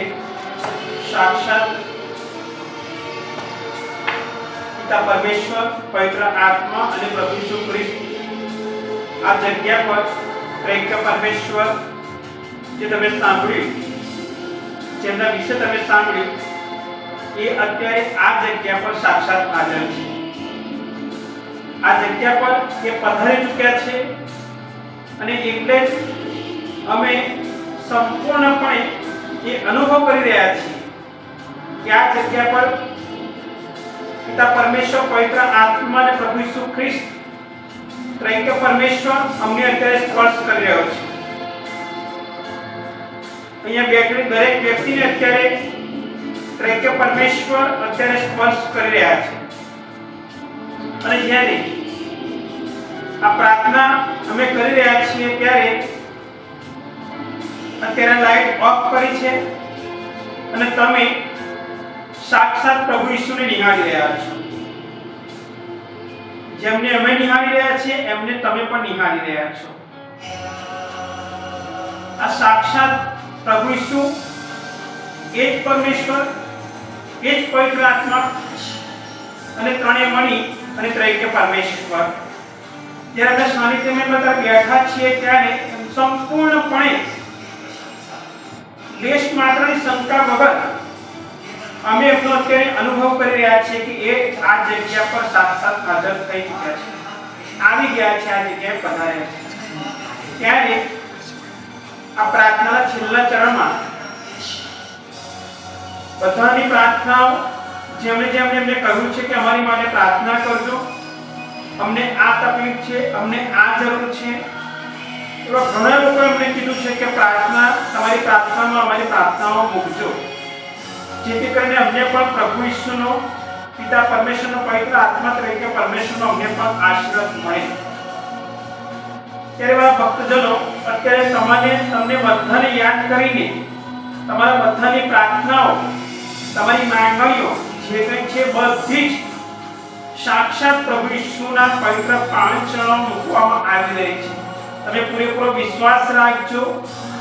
[SPEAKER 2] સાક્ષાત પિતા પરમેશ્વર, પવિત્ર આત્મા અને પ્રભુ ઈસુ ખ્રિસ્ત આ જગ્યા પર ત્રૈક્ય પરમેશ્વર જે તમે સાંભળ્યું, જેમના વિશે તમે સાંભળ્યું, એ અત્યારે આ જગ્યા પર સાક્ષાત હાજર છે. આ જગ્યા પર એ પધારી ચૂક્યા છે અને એટલે જ અમે સંપૂર્ણપણે એ અનુભવ કરી રહ્યા છીએ કે આ જગ્યા પર પિતા પરમેશ્વર, પવિત્ર આત્મા અને પ્રભુ ઈસુ ખ્રિસ્ત ત્રૈક્ય પરમેશ્વર અમને અત્યારે સ્પર્શ કરી રહ્યો છે. અહીંયા બેઠેલી દરેક વ્યક્તિને અત્યારે ત્રૈક્ય પરમેશ્વર અત્યારે સ્પર્શ કરી રહ્યા છે. અને જ્યારે આ પ્રાર્થના અમે કરી રહ્યા છીએ ત્યારે અત્યારે લાઈટ ઓફ કરી છે અને તમે સાક્ષાત પ્રભુ ઈસુને નિહાળી રહ્યા છો. જેમને અમે નિહાળી રહ્યા છીએ એમને તમે પણ નિહાળી રહ્યા છો. આ સાક્ષાત પ્રભુ ઈસુ એ જ પરમેશ્વર, એ જ પવિત્ર આત્મા અને ત્રણેય મણી અને ત્રૈક્ય પરમેશ્વર જ્યારે આપણે સાનિધ્યમાં બધા બેઠા છીએ ત્યારે સંપૂર્ણપણે લેશ માત્રની શંકા વગર અમે એમનો અત્યારે અનુભવ કરી રહ્યા છીએ કે એ આ જગ્યા પર સાક્ષાત હાજર થઈ ચૂક્યા છે, આવી ગયા છે, આ જગ્યાએ પધાર્યા છે. ત્યારે આ પ્રાર્થનાના છેલ્લા ચરણમાં બધાની પ્રાર્થનાઓ જેમણે એમને કહ્યું છે કે અમારી માટે પ્રાર્થના કરજો, અમને આ તકલીફ છે, અમને આ જરૂર છે. એવા ઘણા લોકો એમને કીધું છે કે પ્રાર્થના, તમારી પ્રાર્થનામાં અમારી પ્રાર્થનાઓ મૂકજો, જેથી કરીને અમને પણ પ્રભુ ઈસુનો, પિતા પરમેશ્વરનો, પવિત્ર આત્મા તરીકે પરમેશ્વરનો અમને પણ આશીર્વાદ મળે. ત્યારે મારા ભક્તજનો, અત્યારે તમને બધાને યાદ કરીને તમારા બધાની પ્રાર્થનાઓ, તમારી માંગણીઓ જે કંઈ છે બધી જ સાક્ષાત પ્રભુ ઈસુના પવિત્ર પાવન ચરણોમાં મૂકવામાં આવી રહી છે. તમે પૂરેપૂરો વિશ્વાસ રાખજો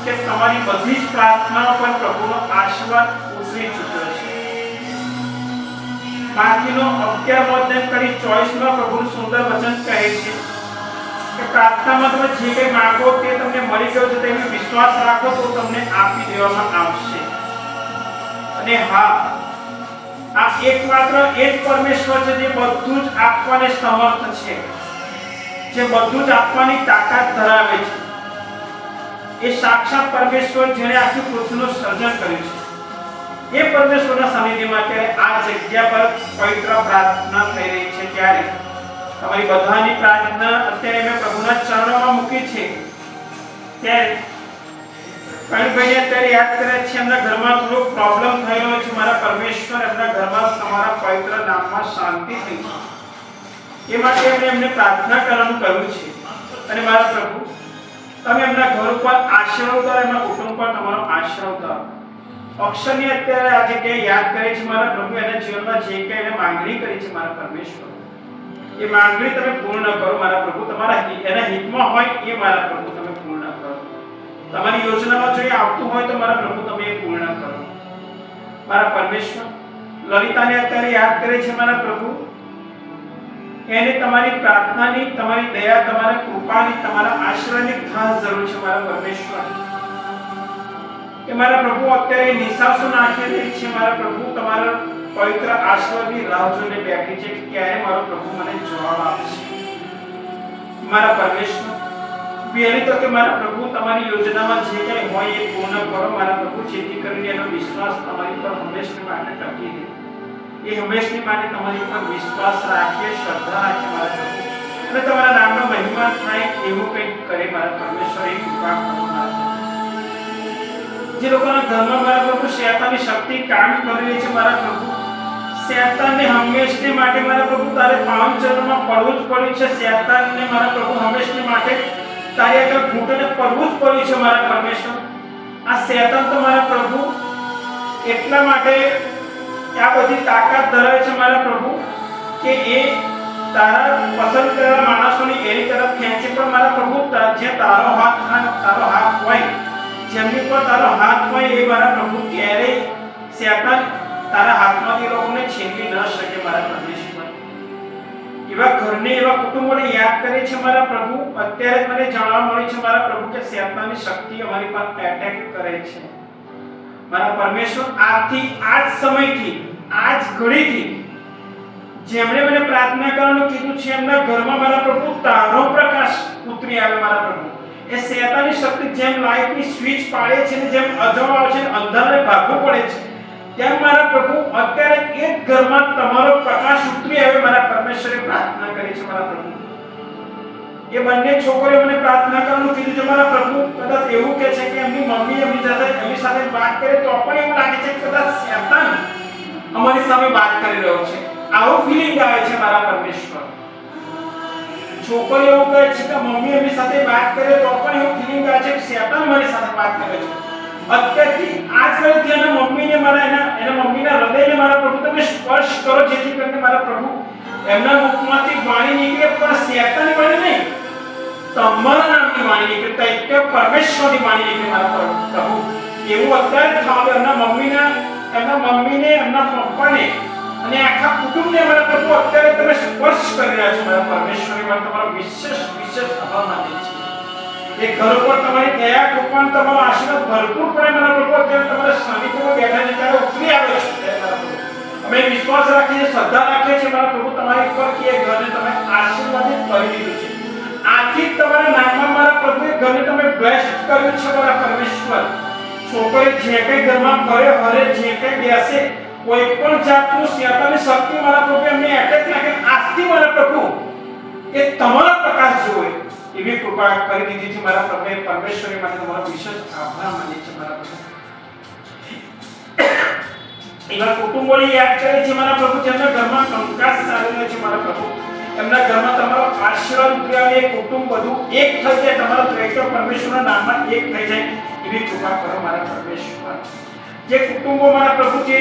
[SPEAKER 2] કે તમારી બધી જ પ્રાર્થનાઓ પર પ્રભુનો આશીર્વાદ ઉતરી ચૂક્યો છે. માથીનો 11:24 પ્રભુનું સુંદર વચન કહે છે કે પ્રાર્થનામાં તમે જે કંઈ માંગો તે તમને મળી ગયો છે, તેનો વિશ્વાસ રાખો તો તમને આપી દેવામાં આવશે. અને હા, આ એકમાત્ર એ જ પરમેશ્વર છે જે બધું જ આપવાને સમર્થ છે, જે બધું જ આપવાની તાકાત ધરાવે છે. એ સાક્ષાત પરમેશ્વર જેણે આખી પૃથ્વીનું સર્જન કર્યું છે, એ પરમેશ્વરના સાનિધ્યમાં અત્યારે આ જગ્યા પર પવિત્ર પ્રાર્થના થઈ રહી છે. ત્યારે તમારી બધાની પ્રાર્થના અત્યારે મેં પ્રભુના ચરણોમાં મૂકી છે. ત્યારે કણભાઈ અત્યારે યાદ કરે છે એમના ઘરમાં થોડો પ્રોબ્લેમ થયેલો છે. મારા પરમેશ્વર એમના ઘરમાં તમારા પવિત્ર નામમાં શાંતિ થઈ છે, એ માટે એમને પ્રાર્થના કરવાનું કહ્યું છે. અને મારા પ્રભુ, તમે એમના ઘર ઉપર આશીર્વાદ કરો, એમના કુટુંબ પર તમારો આશીર્વાદ કરો. અક્ષરની અત્યારે આ જગ્યાએ યાદ કરે છે મારા પ્રભુ, એના જીવનમાં જે કંઈ એને માંગણી કરી છે મારા પરમેશ્વર, એ માંગણી તમે પૂર્ણ કરો મારા પ્રભુ. તમારા એના હિતમાં હોય એ મારા પ્રભુ તમે પૂર્ણ કરો. તમારી યોજનામાં જો એ આવતું હોય તો મારા પ્રભુ તમે એ પૂર્ણ કરો મારા પરમેશ્વર. લલિતાને અત્યારે યાદ કરે છે મારા પ્રભુ, એને તમારી પ્રાર્થનાની, તમારી દયા, તમારા કૃપાની, તમારા આશીર્વાદની ખાસ જરૂર છે મારા પરમેશ્વર. કે મારા પ્રભુ અત્યારે નિશાસો નાખી રહી છે મારા પ્રભુ તમારા પવિત્ર આશીર્વાદની રાહ જોઈને બેઠી છે કે ક્યારે મારો પ્રભુ મને જવાબ આપશે મારા પરમેશ્વર પહેલી તો કે મારા પ્રભુ તમારી યોજનામાં જે કંઈ હોય એ પૂર્ણ કરો મારા પ્રભુ જેથી કરીને એનો વિશ્વાસ તમારી પર હંમેશા માટે ટકી રહે એ હંમેશની માટે તમારી પર વિશ્વાસ રાખીએ શ્રદ્ધા રાખીએ મારા પ્રભુ અને તમારા નામનો મહિમા થાય એવું કંઈક કરે મારા પરમેશ્વર એ કૃપા કરો મારા પ્રભુ જે લોકોના ઘરમાં મારા પ્રભુ શૈતાનની શક્તિ કામ કરી રહી છે મારા પ્રભુ શૈતાનને હંમેશની માટે મારા પ્રભુ તારે પાવન ચરણમાં પડવું જ પડ્યું છે શૈતાનને મારા પ્રભુ હંમેશની માટે તારે આગળ ઘૂંટણે પડવું જ પડ્યું છે મારા પરમેશ્વર આ શૈતાન તો મારા પ્રભુ એટલા માટે આ બધી તાકાત ધરાવે છે મારા પ્રભુ કે એ તારા પસંદ કરેલા માણસોની એની તરફ ખેંચે પણ મારા પ્રભુ જે તારો હાથ હોય જેમની પર તારો હાથ હોય એ મારા પ્રભુ ક્યારેય શૈતાન તારા હાથમાંથી લોકોને છીનવી ન શકે મારા પરમેશ્વર એવા ઘરને એવા કુટુંબોને યાદ કરે છે મારા પ્રભુ અત્યારે મને જાણવા મળ્યું છે મારા પ્રભુ કે શૈતાનની શક્તિ અમારી પર એટેક કરે છે મારા પરમેશ્વર આજથી આજ સમયથી આજ ઘડીથી જેમણે મને પ્રાર્થના કરવાનું કીધું છે એમના ઘરમાં મારા પ્રભુ તારો પ્રકાશ ઉતરી આવે મારા પ્રભુ એ શૈતાનની શક્તિ જેમ લાઇટની સ્વિચ પાડે છે ને જેમ અજવાળો આવે છે અંધારે ભાગવું પડે છે તેમ મારા પ્રભુ અત્યારે એક ઘરમાં તમારો પ્રકાશ ઉતરી આવે મારા પરમેશ્વરે પ્રાર્થના કરી છે મારા પ્રભુ એ બંને છોકરીઓ મને પ્રાર્થના કરવાનું કીધું છે મારા પ્રભુ કદાચ એવું કહે છે કે એમની મમ્મી એમની સાથે વાત કરે તો પણ એવું લાગે છે કે કદાચ શૈતાન અમારી સામે વાત કરી રહ્યો છે આવું ફીલિંગ આવે છે મારા પરમેશ્વર છોકરીઓ એવું કહે છે કે મમ્મી એમની સાથે વાત કરે તો પણ એવું ફીલિંગ આવે છે કે શૈતાન મારી સાથે વાત કરે છે અત્યારથી આજ ઘડીથી એના મમ્મીને એના મમ્મીના હૃદયને મારા પ્રભુ તમે સ્પર્શ કરો જેથી કરીને મારા પ્રભુ એમના મુખમાંથી વાણી નીકળે પણ શૈતાનની વાણી નહીં તમારા નામની વાણી નીકળે તૈત્ય પરમેશ્વરની વાણી નીકળે મારા પ્રભુ એવું અત્યારે થવા એમના મમ્મીને એમના પપ્પાને અને આખા કુટુંબને મારા પ્રભુ અત્યારે તમે સ્પર્શ કરી રહ્યા છો મારા પરમેશ્વરની વાત તમારો વિશેષ આભાર માનીએ છીએ એ ઘર પર તમારી દયા કૃપા તમારો આશીર્વાદ ભરપૂર પડે મારા પ્રભુ અત્યારે તમારા સાનિધ્યમાં બેઠા છે ત્યારે ઉતરી આવે છે મારા પ્રભુ અમે વિશ્વાસ રાખીએ શ્રદ્ધા રાખીએ છીએ મારા પ્રભુ તમારી ઉપર કે એ ઘરને તમે આશીર્વાદિત કરી દીધું છે આથી તમારા નામમાં મારા પ્રભુ એ ઘરને તમે બ્લેસ્ડ કર્યું છે મારા પરમેશ્વર છોકરી જે કંઈ ઘરમાં ફરે હરે જે કંઈ બેસે કોઈ પણ જાતનું શૈતાનની શક્તિ મારા પ્રભુ એમને એટેક લાગે આજથી મારા પ્રભુ એ તમારો પ્રકાશ જોવે એવી કૃપા કરી દીધી છે મારા પ્રભુ પરમેશ્વરી માટે તમારો વિશેષ આભાર માનીએ છીએ મારા પ્રભુ એવા કુટુંબોની યાદ કરે છે મારા પ્રભુ જેમના ઘરમાં કંકાસ ચાલી રહ્યો છે મારા પ્રભુ એમના ઘરમાં તમારો આશીર્વાદ ઉતર્યા એ કુટુંબ બધું એક થઈ જાય તમારો ત્રિએક પરમેશ્વરના નામમાં એક થઈ જાય એવી કૃપા કરો મારા પરમેશ્વર જે કુટુંબો મારા પ્રભુ જે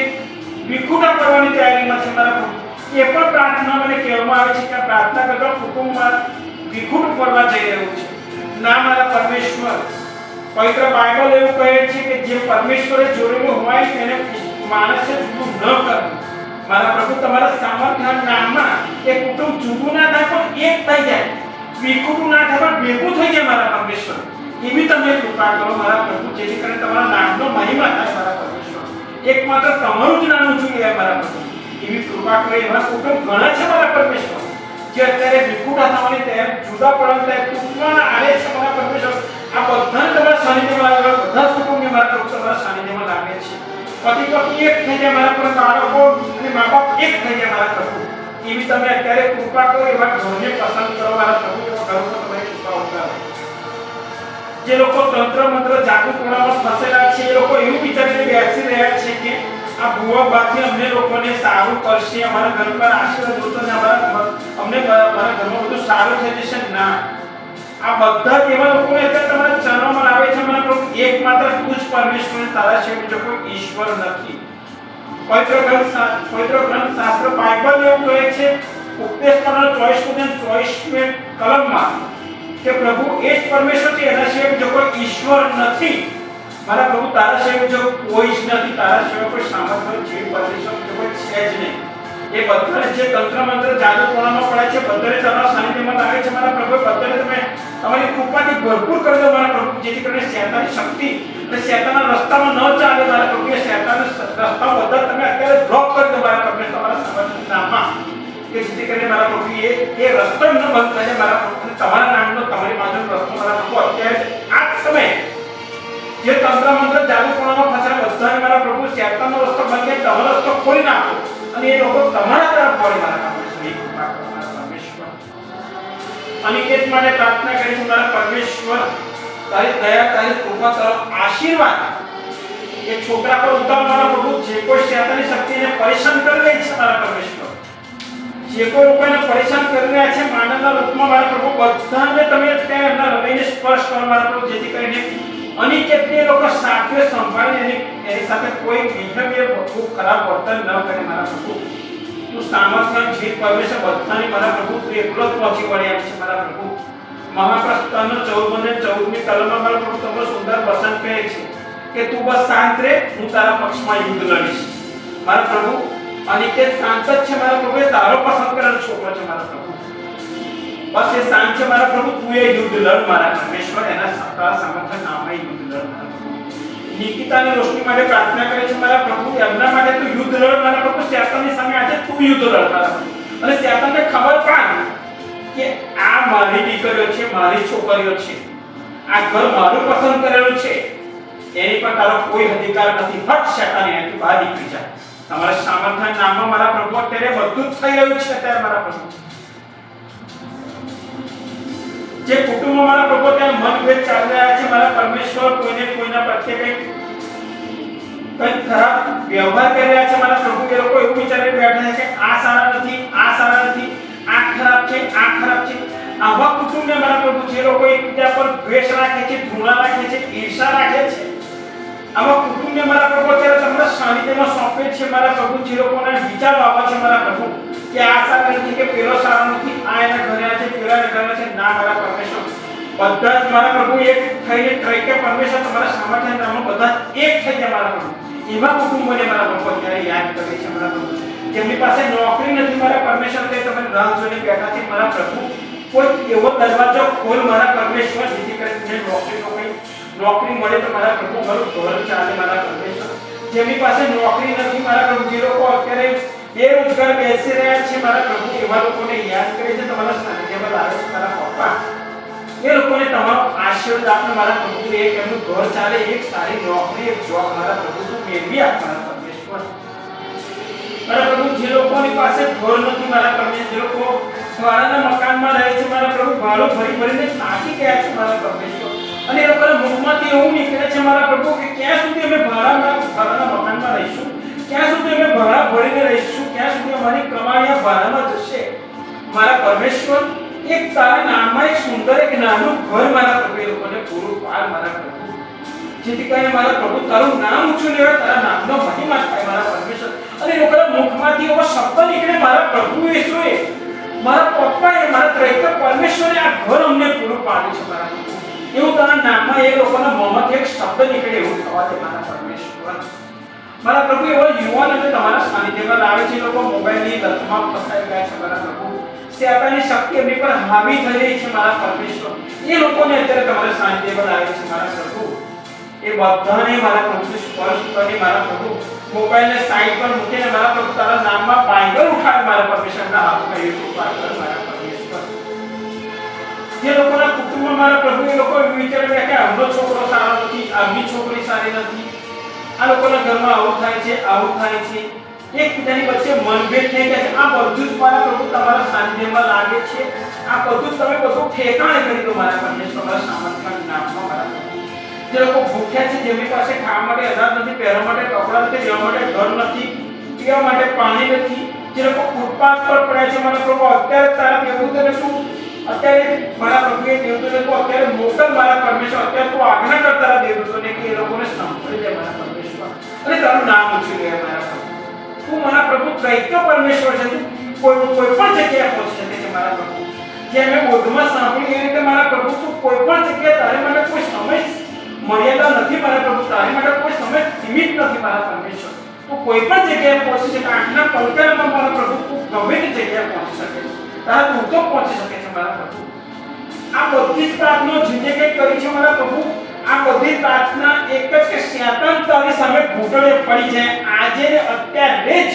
[SPEAKER 2] વિખુટા કરવાની તૈયારીમાં છે મારા પ્રભુ એ પણ પ્રાર્થના મને કહેવામાં આવે છે કે પ્રાર્થના કરતા કુટુંબમાં વિખુટ પડવા જઈ રહ્યું છે ના મારા પરમેશ્વર પવિત્ર બાઇબલ એવું કહે છે કે જે પરમેશ્વરે જોડેલું હોય તેને માણસે જુદું ન કરવું મારા પ્રભુ તમારા સામર્થ્યના નામમાં એ કુટુંબ જુદું ના થાય પણ એક થઈ જાય વિખુટું ના થાય પણ ભેગું થઈ જાય મારા પરમેશ્વર એવી તમે કૃપા કરો મારા પ્રભુ જેથી કરીને તમારા નામનો મહિમા થાય મારા પરમેશ્વર એકમાત્ર તમારું જ નામ ઊંચું કહેવાય મારા પ્રભુ એવી કૃપા કરો એવા કુટુંબ ઘણા છે મારા પરમેશ્વર જે અત્યારે વિખુટા થવાની તૈયાર જુદા પડવાની તૈયાર તૂટવાના આવે છે મારા પરમેશ્વર આ બધાને તમારા સાનિધ્યમાં લાવે બધા કુટુંબને મારા પ્રભુ તમારા સાનિધ્યમાં લાવે છે પતિ પત્ની એક થઈ જાય મારા પ્રભુ બાળકો અને મા બાપ એક થઈ જાય મારા પ્રભુ એવી તમે અત્યારે કૃપા કરો એવા ઘરને પસંદ કરો મારા પ્રભુ એવા ઘરો પર તમારી કૃપા ઉતારો જે લોકો તંત્ર મંત્ર જાદુ ટોણામાં ફસેલા છે એ લોકો એવું વિચારીને બેસી રહ્યા છે કે આ ભુવા બાથી અમને લોકોને સારું કરશે અમારા ઘર પર આશીર્વાદ હોતો ને અમને મારા ઘરમાં બધું સારું થઈ જશે ના આ બધા એવા લોકોને અત્યારે તમારા ચરણોમાં લાવે છે મારા પ્રભુ એકમાત્ર તું જ પરમેશ્વર તારા સિવાય બીજો કોઈ ઈશ્વર નથી પવિત્ર ગ્રંથ શાસ્ત્ર બાઇબલ એવું કહે છે ઉપદેશ પરના 24 કલમમાં કે પ્રભુ એ જ પરમેશ્વર છે એના સિવાય બીજો કોઈ ઈશ્વર નથી મારા પ્રભુ તારા સિવાય બીજો કોઈ જ નથી તારા સિવાય કોઈ સામર્થ્ય જીવ પરમેશ્વર બીજો કોઈ છે જ નહીં એ બધાને જે તંત્ર મંત્ર જાદુ ટોણામાં પડે છે બધાને તમારા સાનિધ્યમાં લાગે છે મારા પ્રભુ, બધાને તમે તમારી કૃપાથી ભરપૂર કરી દો મારા પ્રભુ, જેથી કરીને શૈતાનની શક્તિ અને શૈતાનના રસ્તામાં ન ચાલે મારા પ્રભુ, એ શૈતાનના રસ્તા બધા તમે અત્યારે બ્લોક કરી દો મારા પ્રભુ તમારા સમર્થન નામમાં, કે જેથી કરીને મારા પ્રભુ એ રસ્તો ન બંધ થાય મારા પ્રભુ, તમારા નામનો તમારી બાજુનો રસ્તો મારા પ્રભુ અત્યારે આ જ સમયે જે તંત્ર મંત્ર જાદુ ટોણામાં ફસાયેલા બધાને મારા પ્રભુ શૈતાનનો રસ્તો બંધ કરી તમારો રસ્તો ખોલી નાખો અને એ લોકો તમારા તરફ વળે મારા પરમેશ્વર. અનિકેત માટે પ્રાર્થના કરી છું મારા પરમેશ્વર, તારી દયા તારી કૃપા તારો આશીર્વાદ એ છોકરા પર ઉતાર મારા પ્રભુ, જે કોઈ શૈતાનની શક્તિને પરેશાન કરી રહી છે મારા પરમેશ્વર, જે કોઈ લોકોને પરેશાન કરી રહ્યા છે માનવના રૂપમાં મારા પ્રભુ, બધાને તમે ત્યાં એમના હૃદયને સ્પર્શ કરો મારા પ્રભુ, જેથી કરીને અનિકેતને લોકો સાથે સંભાળીને એની સાથે કોઈ બિહેવિયર ખૂબ ખરાબ વર્તન ન કરે મારા પ્રભુ. તું સામર્થ્ય જીત પરમેશ્વર બધાની મારા પ્રભુ તું એકલો જ પહોંચી વળ્યા છે મારા પ્રભુ. મહાપ્રસ્થાનનો 14 કલમમાં મારા પ્રભુ તમારો સુંદર વચન કહે છે કે તું બસ શાંત રહે, હું તારા પક્ષમાં યુદ્ધ લડીશ મારા પ્રભુ. અનિકેત શાંત જ છે મારા પ્રભુ, એ તારો પસંદ કરેલો છોકરો છે મારા પ્રભુ, બસ એ શાંત છે મારા પ્રભુ, તું એ યુદ્ધ લડ મારા પરમેશ્વર, એના તારા સમર્થન નામમાં યુદ્ધ લડ મારા પ્રભુ. નિકિતાની રોશની માટે પ્રાર્થના કરે છે મારા પ્રભુ, એમના માટે તું યુદ્ધ લડ મારા પ્રભુ, શૈતાનની સામે આજે તું યુદ્ધ લડ મારા પ્રભુ, અને શૈતાનને ખબર પાડ કે આ મારી દીકરીઓ છે, મારી છોકરીઓ છે, આ ઘર મારું પસંદ કરેલું છે, એની પર તારો કોઈ અધિકાર નથી, હટ શૈતાન એનાથી બહાર નીકળી જા તમારા સામર્થ્ય નામમાં મારા પ્રભુ. અત્યારે બધું જ થઈ રહ્યું છે અત્યારે મારા પ્રભુ, જે કુટુંબ મારા પ્રભુ ત્યાં મનભેદ ચાલી રહ્યા છે મારા પરમેશ્વર, કોઈને કોઈના પ્રત્યે કંઈક ખરાબ વ્યવહાર કરી રહ્યા છે મારા પ્રભુ, એ લોકો એવું વિચારી બેઠા છે કે આ સારા નથી, આ સારા નથી, આ ખરાબ છે, આ ખરાબ છે. આવા કુટુંબને મારા પ્રભુ જે લોકો એકબીજા પર દ્વેષ રાખે છે, ઘૃણા રાખે છે, ઈર્ષા રાખે છે, આવા કુટુંબને મારા પ્રભુ અત્યારે તમારા સાનિધ્યમાં સોંપે છે મારા પ્રભુ. જે લોકોના વિચારો આવે છે મારા પ્રભુ કે આ સારા નથી, કે પેલો સારો નથી, આ એના ઘરે છે, પેલા એના ઘરે છે, ના મારા પરમેશ્વર બધા જ મારા પ્રભુ એક થઈને કે પરમેશ્વર તમારા સામર્થ્ય નામમાં બધા એક થઈ જાય મારા પ્રભુ. એવા કુટુંબોને મારા પ્રભુ અત્યારે યાદ કરે છે મારા પ્રભુ, જેમની પાસે નોકરી નથી મારા પરમેશ્વર, તે તમે રાહ જોઈને બેઠા છે મારા પ્રભુ. કોઈ એવો દરવાજો ખોલ મારા પરમેશ્વર, જેથી કરીને નોકરી મળે તો મારા પ્રભુ મારું ઘર ચાલે મારા પરમેશ્વર. જેમની પાસે નોકરી નથી મારા પ્રભુ, જે લોકો અત્યારે બેરોજગાર બેસી રહ્યા છે મારા પ્રભુ, એવા લોકોને યાદ કરે છે તમારા સાનિધ્યમાં લાવે છે મારા પપ્પા. એ લોકોને તમારો આશીર્વાદ આપને મારા પ્રભુ, એક એમનું ઘર ચાલે, એક સારી નોકરી, એક જોબ મારા પ્રભુ તું મેળવી આપ મારા પરમેશ્વર. મારા પ્રભુ જે લોકોની પાસે ઘર નથી મારા પરમેશ્વર, જે લોકો ભાડાના મકાનમાં રહે છે મારા પ્રભુ, ભાડું ભરી ભરીને થાકી ગયા છે મારા પરમેશ્વર, અને એ લોકોના મુખમાંથી એવું નીકળે છે મારા પ્રભુ કે ક્યાં સુધી અમે ભાડાના મકાનમાં રહીશું, ક્યાં સુધી અમે ભાડા ભરીને રહીશું, ક્યાં સુધી અમારી કમાણી ભાડામાં જશે મારા પરમેશ્વર. એક તારા નામમાં એક સુંદર એક નાનું ઘર મારા પ્રભુ એ લોકોને પૂરું પાડ મારા પ્રભુ, જેથી કરીને મારા પ્રભુ તારું નામ ઊંચું લેવાય, તારા નામનો મહિમા થાય મારા પરમેશ્વર. અને એ લોકોના મુખમાંથી એવો શબ્દ નીકળે મારા પ્રભુ ઈસુએ, મારા પપ્પાએ, મારા ત્રૈક પરમેશ્વરે આ ઘર અમને પૂરું પાડ્યું છે મારા પ્રભુ. એવું તારા નામમાં એ લોકોના મોંમાંથી એક શબ્દ નીકળે એવું થવા દે મારા પરમેશ્વર. મારા પ્રભુ એવા યુવાનોને તમારા સાનિધ્યમાં લાવે છે, લોકો મોબાઈલની લતમાં ફસાઈ ગયા છે મારા પ્રભુ, શૈતાનની શક્તિ એમની પર હાવી થઈ રહી છે મારા પરમેશ્વર. એ લોકોને અત્યારે તમારા સાનિધ્યમાં લાવે છે મારા પ્રભુ. એ બધાને મારા પ્રભુ સ્પર્શ કરી મારા પ્રભુ, મોબાઈલને સાઈડ પર મૂકીને મારા પ્રભુ તારા નામમાં બાઇબલ ઉઠાવે મારા પરમેશ્વરના હાથમાં એ કૃપા કર મારા પરમેશ્વર. જે લોકોના કુટુંબમાં મારા પ્રભુ એ લોકો વિચારે કે આમનો છોકરો સારો નથી, આમની છોકરી સારી નથી, આ લોકોના ઘરમાં આવું થાય છે, આવું થાય છે, એકબીજાની વચ્ચે મનભેદ થઈ ગયા છે, આ બધું જ મારા પ્રભુ તમારા સાનિધ્યમાં લાગે છે. આ બધું તમે બધું ઠેકાણે કરી દો મારા પરમેશ્વર, તમારા સામર્થ્યના નામમાં મારા પ્રભુ. જે લોકો ભૂખ્યા છે, જેમની પાસે ખાવા માટે અનાજ નથી, પહેરવા માટે કપડાં નથી, રહેવા માટે ઘર નથી, પીવા માટે પાણી નથી, જે લોકો ફૂટપાથ પર પડ્યા છે મારા પ્રભુ, અત્યારે તારા દેવદૂતોને તું અત્યારે મારા પ્રભુ એ દેવદૂતોને તું અત્યારે મોકલ મારા પરમેશ્વર, અત્યારે તું આજ્ઞા કર તારા દેવદૂતોને કે એ લોકોને સાંભળી લે મારા પરમેશ્વર, અને તારું નામ ઊંચું લે મારા પ્રભુ. તું મારા પ્રભુ ત્રૈક્ય પરમેશ્વર છે, તું કોઈ પણ જગ્યાએ પહોંચી શકે છે મારા પ્રભુ. જે અમે બોધમાં સાંભળી એ રીતે મારા પ્રભુ તું કોઈ પણ જગ્યાએ તારે માટે કોઈ સમય મર્યાદા નથી મારા પ્રભુ, તારી માટે કોઈ સમય સીમિત નથી મારા પરમેશ્વર. તું કોઈ પણ જગ્યાએ પહોંચી શકે, આંખના પલકારામાં મારા પ્રભુ તું ગમે તે જગ્યાએ પહોંચી શકે છે, તારા દૂર તો પહોંચી શકે છે મારા પ્રભુ. આ બધી જ પ્રાર્થનાઓ જે કંઈ કરી છે મારા પ્રભુ, આ બધી પ્રાર્થના એક જ કે શેતાન તારી સામે ઘૂંટણે પડી જાય. આજે ને અત્યારે જ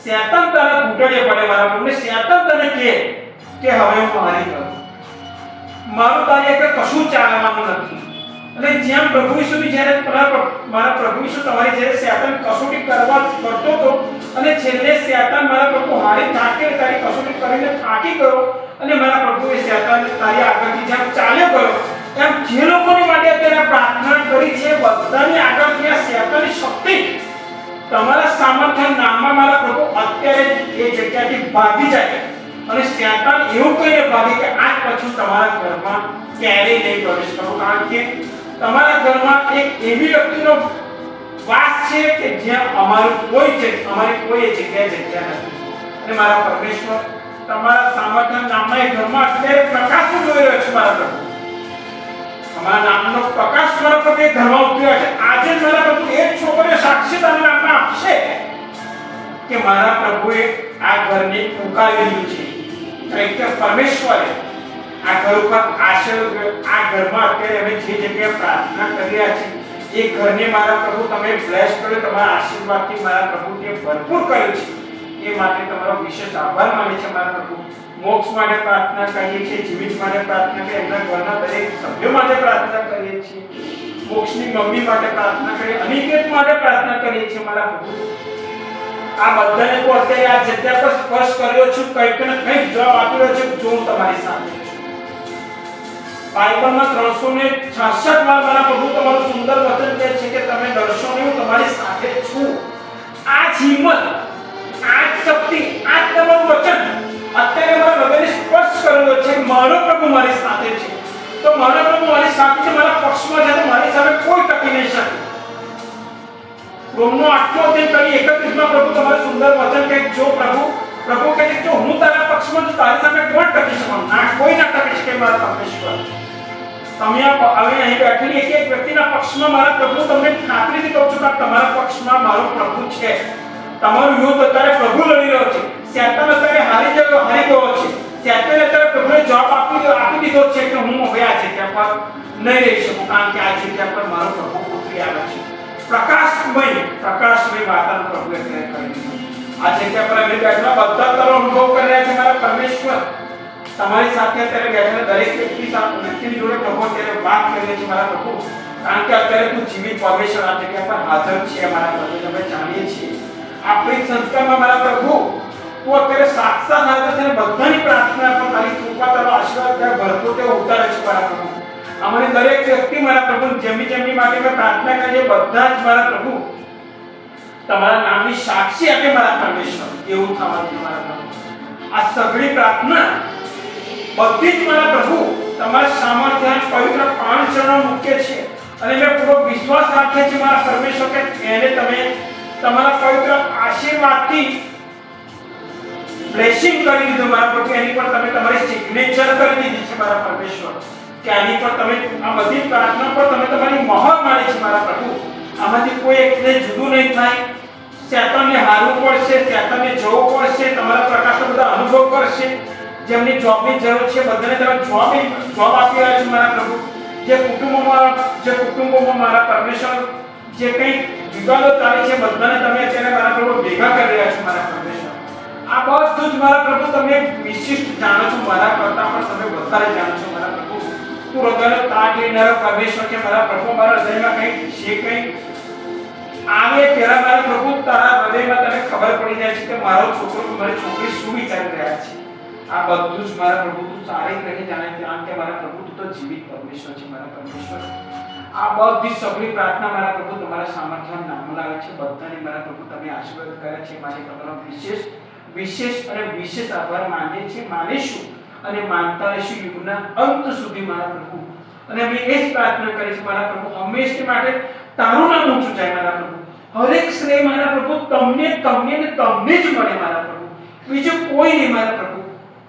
[SPEAKER 2] શેતાન તારા ઘૂંટણે પડે મારા પ્રભુ. શેતાન તને કે હવે હું મારી કરું, મારું તારી આગળ કશું ચાલવાનું નથી. અને જેમ પ્રભુ ઈસુની જ્યારે મારા પ્રભુ ઈસુ તમારી જ્યારે શેતાન કસોટી કરવા કરતો હતો અને છેલ્લે શેતાન મારા પ્રભુ હારી થાકે તારી કસોટી કરીને થાકી ગયો અને મારા પ્રભુએ શેતાન તારી આગળથી જેમ ચાલ્યો ગયો, એમ જે લોકોની માટે અત્યારે પ્રાર્થના કરી છે બધાની આગળથી આ શેતાનની શક્તિ તમારા સામર્થ્ય નામમાં મારા પ્રભુ અત્યારે એ જગ્યાથી ભાગી જાય. અને શેતાન એવું કહીને ભાગે કે આજ પછી તમારા ઘરમાં ક્યારેય નહીં પ્રવેશ કરો, કારણ કે તમારા ઘરમાં એક એવી વ્યક્તિનો વાસ છે કે જ્યાં અમારી કોઈ જગ્યાએ જગ્યા નથી. અને મારા પરમેશ્વર તમારા સામર્થ્ય નામમાં એ ઘરમાં અત્યારે પ્રકાશ જોઈ રહ્યો છે મારા પ્રભુ. તમારા નામનો પ્રકાશ મારા પ્રભુ એ ઘરમાં ઉતર્યો છે. આજે મારા પ્રભુ એક છોકરીઓ સાક્ષી તારા નામમાં આપશે કે મારા પ્રભુએ આ ઘરને ઉકાળેલું છે. કે પરમેશ્વરે આ ઘર ઉપર આ ઘરમાં અત્યારે અમે જે જગ્યાએ પ્રાર્થના કરી રહ્યા છીએ એ ઘરને મારા પ્રભુ તમે બ્લેસ કર્યો, તમારા આશીર્વાદથી મારા પ્રભુ તે ભરપૂર કર્યું છે. એ માટે તમારો વિશેષ આભાર માને છે મારા પ્રભુ. મોક્ષ માટે પ્રાર્થના કરીએ છીએ, જીવિત માટે પ્રાર્થના કરીએ, એમના ઘરના દરેક સભ્યો માટે પ્રાર્થના કરીએ છીએ, મોક્ષની મમ્મી માટે પ્રાર્થના કરીએ, અનિકેત માટે પ્રાર્થના કરીએ છીએ મારા પ્રભુ. આ બધાને કો અત્યારે આ જગ્યા પર સ્પર્શ કર્યો છું, કંઈક ને કંઈક જવાબ આપી રહ્યો છું. જો હું તમારી સાથે છું. બાઇબલમાં 366 વાર મારા પ્રભુ તમારું સુંદર વચન કહે છે કે તમે ડરશો નહીં, હું તમારી સાથે છું. આ હિંમત, આ શક્તિ, આ તમારું વચન અત્યારે મારા હૃદયને સ્પર્શ કર્યો છે. મારો પ્રભુ મારી સાથે છે, તો મારો પ્રભુ મારી સાથે છે, મારા પક્ષમાં છે, તો મારી સામે કોઈ ટકી નહીં શકે. રોમનો 8 કરી 31 માં પ્રભુ તમારું સુંદર વચન કે જો પ્રભુ કહે છે જો હું તારા પક્ષમાં છું તારી સામે કોણ ટકી શકે? ના, કોઈ ના ટકી શકે મારા પરમેશ્વર. તમે હવે અહીં બેઠેલી એક વ્યક્તિના પક્ષમાં મારા પ્રભુ તમને ખાતરીથી કહું છું કે તમારા પક્ષમાં મારો પ્રભુ છે. તમારું યુદ્ધ અત્યારે પ્રભુ લડી રહ્યો છે. શેતાન અત્યારે હારી ગયો છે. શેતાને અત્યારે પ્રભુએ જવાબ આપી દીધો છે કે હું હવે આ જગ્યા પર નહીં રહી શકું, કારણ કે આ જગ્યા પર મારો પ્રભુ ઉતરી આવ્યો છે. પ્રકાશમય વાતાવરણ પ્રભુએ ક્રિએટ કરી દીધું. આ જગ્યા પર અમે બેઠેલા બધા તારો અનુભવ કરી રહ્યા છે મારા પરમેશ્વર. તમારી સાથે અત્યારે બેઠેલા દરેક વ્યક્તિની જોડે પ્રભુ અત્યારે વાત કરી રહ્યા છે મારા પ્રભુ, કારણ કે અત્યારે તું જીવિત પરમેશ્વર આ જગ્યા પર હાજર છે મારા પ્રભુ. તમે જાણીએ છીએ આપણી સંસ્કારમાં મારા પ્રભુ તું અત્યારે સાક્ષાત હાજર છે અને બધાની પ્રાર્થના પર તારી કૃપા તારો આશીર્વાદ ભરપૂર તે ઉતારે છે મારા પ્રભુ. અમારી દરેક વ્યક્તિ મારા પ્રભુ જેમની માટે મેં પ્રાર્થના કરી છે બધા જ મારા પ્રભુ તમારા નામની સાક્ષી આપે મારા પરમેશ્વર. એવું થવાનું મારા પ્રભુ. આ સઘળી પ્રાર્થના બધી જ મારા પ્રભુ તમારા સામર્થ્ય પવિત્ર પાંચ ચરણો મૂકે છે અને મેં પૂરો વિશ્વાસ રાખે છે મારા પરમેશ્વર કે એને તમે તમારા પવિત્ર આશીર્વાદથી બ્લેસિંગ કરી દીધું મારા પ્રભુ. એની પર તમે તમારી સિગ્નેચર કરી દીધી છે મારા પરમેશ્વર કે આની પર તમે આ બધી પ્રાર્થના પર તમે તમારી મહોર મારી છે મારા પ્રભુ. આમાંથી કોઈ એકને જુદું નહીં થાય. શેતાનને હારવું પડશે, શેતાનને જવું પડશે, તમારા પ્રકાશનો બધા અનુભવ કરશે. જેમની જોબની જરૂર છે બધાને તમે જોબ આપી રહ્યા છો મારા પ્રભુ. જે કુટુંબોમાં મારા પરમેશ્વર જે કંઈ વિવાદો ચાલે છે બધાને તમે અત્યારે મારા પ્રભુ ભેગા કરી રહ્યા છો મારા પરમેશ્વર. આ બધું જ મારા પ્રભુ તમે વિશિષ્ટ જાણો છો, મારા કરતા પણ તમે વધારે જાણો છો મારા પ્રભુ. તું હૃદયનો તાગ લેનારો પરમેશ્વર છે મારા પ્રભુ. મારા હૃદયમાં કંઈ આવે પહેલા મારા પ્રભુ તારા હૃદયમાં તને ખબર પડી જાય છે કે મારો છોકરો મારી છોકરી શું વિચારી રહ્યા છે. આ બધું જ મારા પ્રભુ તું સારી રીતે જાણે છે, કારણ કે મારા પ્રભુ તું તો જીવિત પરમેશ્વર છે મારા પરમેશ્વર. આ બધી સગળી પ્રાર્થના મારા પ્રભુ તમારા સામર્થ્ય નામમાં લાવે છે. બધાને મારા પ્રભુ તમે આશીર્વાદ કર્યા છે માટે તમારો વિશેષ આભાર માનીશું અને માનતા રહીશું યુગના અંત સુધી મારા પ્રભુ. અને અમે એ જ પ્રાર્થના કરી છે મારા પ્રભુ હંમેશા માટે તારું નામ ઊંચું જાય મારા પ્રભુ. હરેક શ્રેય મારા પ્રભુ તમને જ મળે મારા પ્રભુ, બીજું કોઈ નહીં મારા પ્રભુ.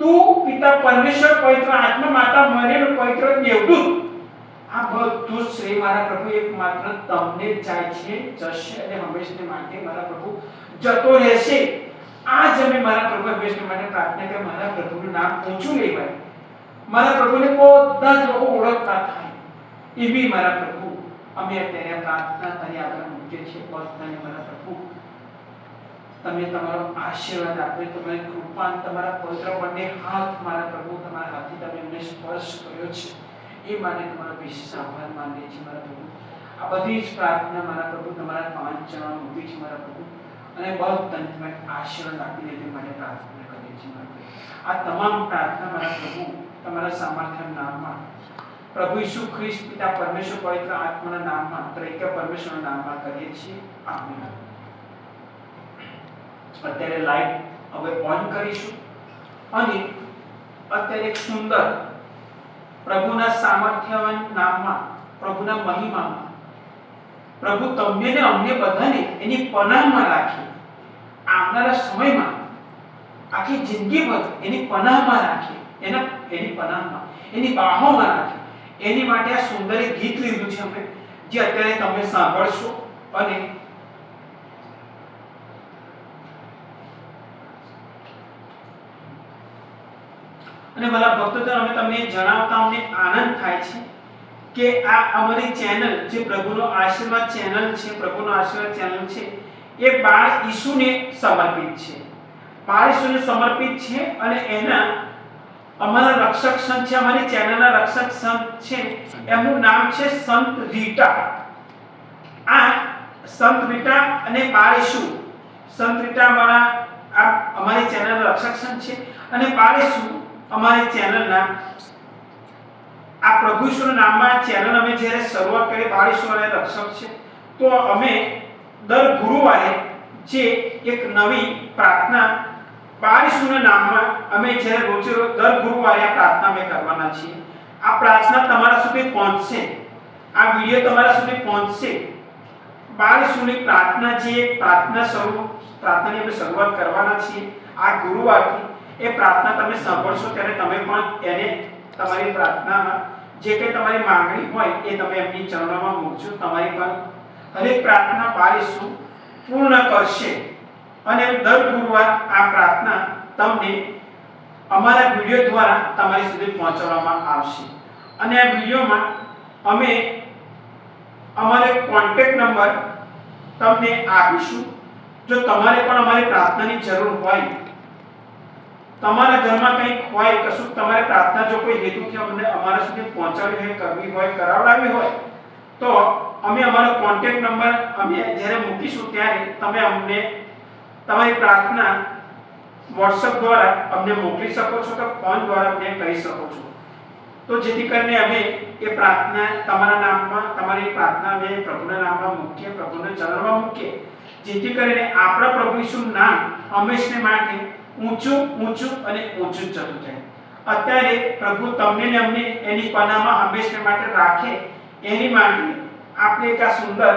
[SPEAKER 2] તું પિતા પરમેશ્વર પવિત્ર આત્મા માતા મરિયમ પવિત્ર દેવદૂત આ બધું શ્રેય મારા પ્રભુ એકમાત્ર તમને જ જાય છે, જશે અને હંમેશને માટે મારા પ્રભુ જતો રહેશે. આજ અમે મારા પ્રભુ હંમેશને માટે પ્રાર્થના કે મારા પ્રભુનું નામ ઊંચું લેવાય, મારા પ્રભુને બધા જ લોકો ઓળખતા થાય, એવી મારા પ્રભુ અમે અત્યારે પ્રાર્થના કરી આગળ મૂકીએ છીએ. બધાને મારા પ્રભુ તમે તમારો આશીર્વાદ આપે, તમારી કૃપા, તમારા પવિત્ર બંને હાથ મારા પ્રભુ તમારા હાથથી તમે એમને સ્પર્શ કર્યો છે, એ માટે તમારો વિશેષ આભાર માનીએ છીએ મારા પ્રભુ. આ બધી જ પ્રાર્થના મારા પ્રભુ તમારા પાંચ ચરણ મૂકી છે મારા પ્રભુ, અને બધાને તમે આશીર્વાદ આપીને તે માટે પ્રાર્થના કરીએ છીએ મારા પ્રભુ. આ તમામ પ્રાર્થના મારા પ્રભુ તમારા સામર્થ્ય નામમાં પ્રભુ ઈસુ ખ્રિસ્ત પિતા પરમેશ્વર પવિત્ર આત્માના નામમાં ત્રિએક પરમેશ્વરના નામમાં કરીએ છીએ. આમીન. અત્યારે લાઈટ હવે ઓન કરીશું અને અત્યારે એક સુંદર પ્રભુના સામર્થ્યવાન નામમાં, પ્રભુના મહિમામાં પ્રભુ તમને ને અમને બધાને એની પનાહમાં રાખી, આવનારા સમયમાં આખી જિંદગીભર એની પનાહમાં રાખી, એની પનાહમાં, એની બાહોમાં રાખી, એની માટે આ સુંદર ગીત લીધું છે અમે, જે અત્યારે તમે સાંભળશો. અને ભલા ભક્તો, અમે તમને જણાવતા અમને આનંદ થાય છે કે આ અમારી ચેનલ જે પ્રભુનો આશીર્વાદ ચેનલ છે, પ્રભુનો આશીર્વાદ ચેનલ છે, એ બાળ ઈસુને સમર્પિત છે, બાળ ઈસુને સમર્પિત છે. અને એના અમારા રક્ષક સંત છે, અમારી ચેનલના રક્ષક સંત છે, એમનું નામ છે સંત રીટા. આ સંત રીટા અને બાળ ઈસુ, સંત રીટા અમારી ચેનલના રક્ષક સંત છે, અને બાળ ઈસુ અમારી ચેનલના આ પ્રભુ ઈસુના નામમાં ચેનલ અમે જ્યારે શરૂઆત કરી, બાળ ઈસુ અને રક્ષક છે, તો અમે દર ગુરુવારે જે એક નવી પ્રાર્થના બાળ ઈસુના નામમાં અમે જ્યારે રોજ દર ગુરુવારે આ પ્રાર્થના અમે કરવાના છીએ. આ પ્રાર્થના તમારા સુધી પહોંચશે, આ વિડિયો તમારા સુધી પહોંચશે. બાળ ઈસુની પ્રાર્થના જે પ્રાર્થનાની અમે શરૂઆત કરવાના છીએ આ ગુરુવારથી, એ પ્રાર્થના તમે સાંભળશો ત્યારે તમે પણ એને તમારી પ્રાર્થનામાં જે કંઈ તમારી માંગણી હોય એ તમે એમની ચરણોમાં મૂકજો. તમારી પણ હરેક પ્રાર્થના બાળ ઈસુ પૂર્ણ કરશે. અને દર ગુરુવાર આ પ્રાર્થના તમને અમારા વિડિયો દ્વારા તમારી સુધી પહોંચાડવામાં આવશે. અને આ વિડિયોમાં અમે અમારો કોન્ટેક્ટ નંબર તમને આપીશું. જો તમારે પણ અમારી પ્રાર્થનાની જરૂર હોય, તમારા ઘરમાં કંઈક હોય, કશું તમારે પ્રાર્થના જો કોઈ હેતુથી અમને અમારા સુધી પહોંચાડવી હોય, કરવી હોય, કરાવડાવી હોય, તો અમે અમારો કોન્ટેક્ટ નંબર અમે જ્યારે મૂકીશું ત્યારે તમે અમને તમારી પ્રાર્થના WhatsApp દ્વારા અમને મોકલી શકો છો, તો ફોન દ્વારા અમને કહી શકો છો. તો જેથી કરીને અમે એ પ્રાર્થના તમારા નામમાં, તમારી પ્રાર્થના અમે પ્રભુના નામમાં મૂકીએ, પ્રભુના ચરણમાં મૂકીએ, જેથી કરીને આપણા પ્રભુ ઈસુનું નામ હંમેશને માટે ઊંચું ઊંચું અને ઊંચું જતું જાય. અત્યારે પ્રભુ તમને ને અમને એની પનાહમાં હંમેશને માટે રાખે, એની માટે આપણે એક આ સુંદર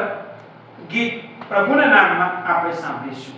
[SPEAKER 2] ગીત પ્રભુના નામમાં આપણે સાંભળીશું.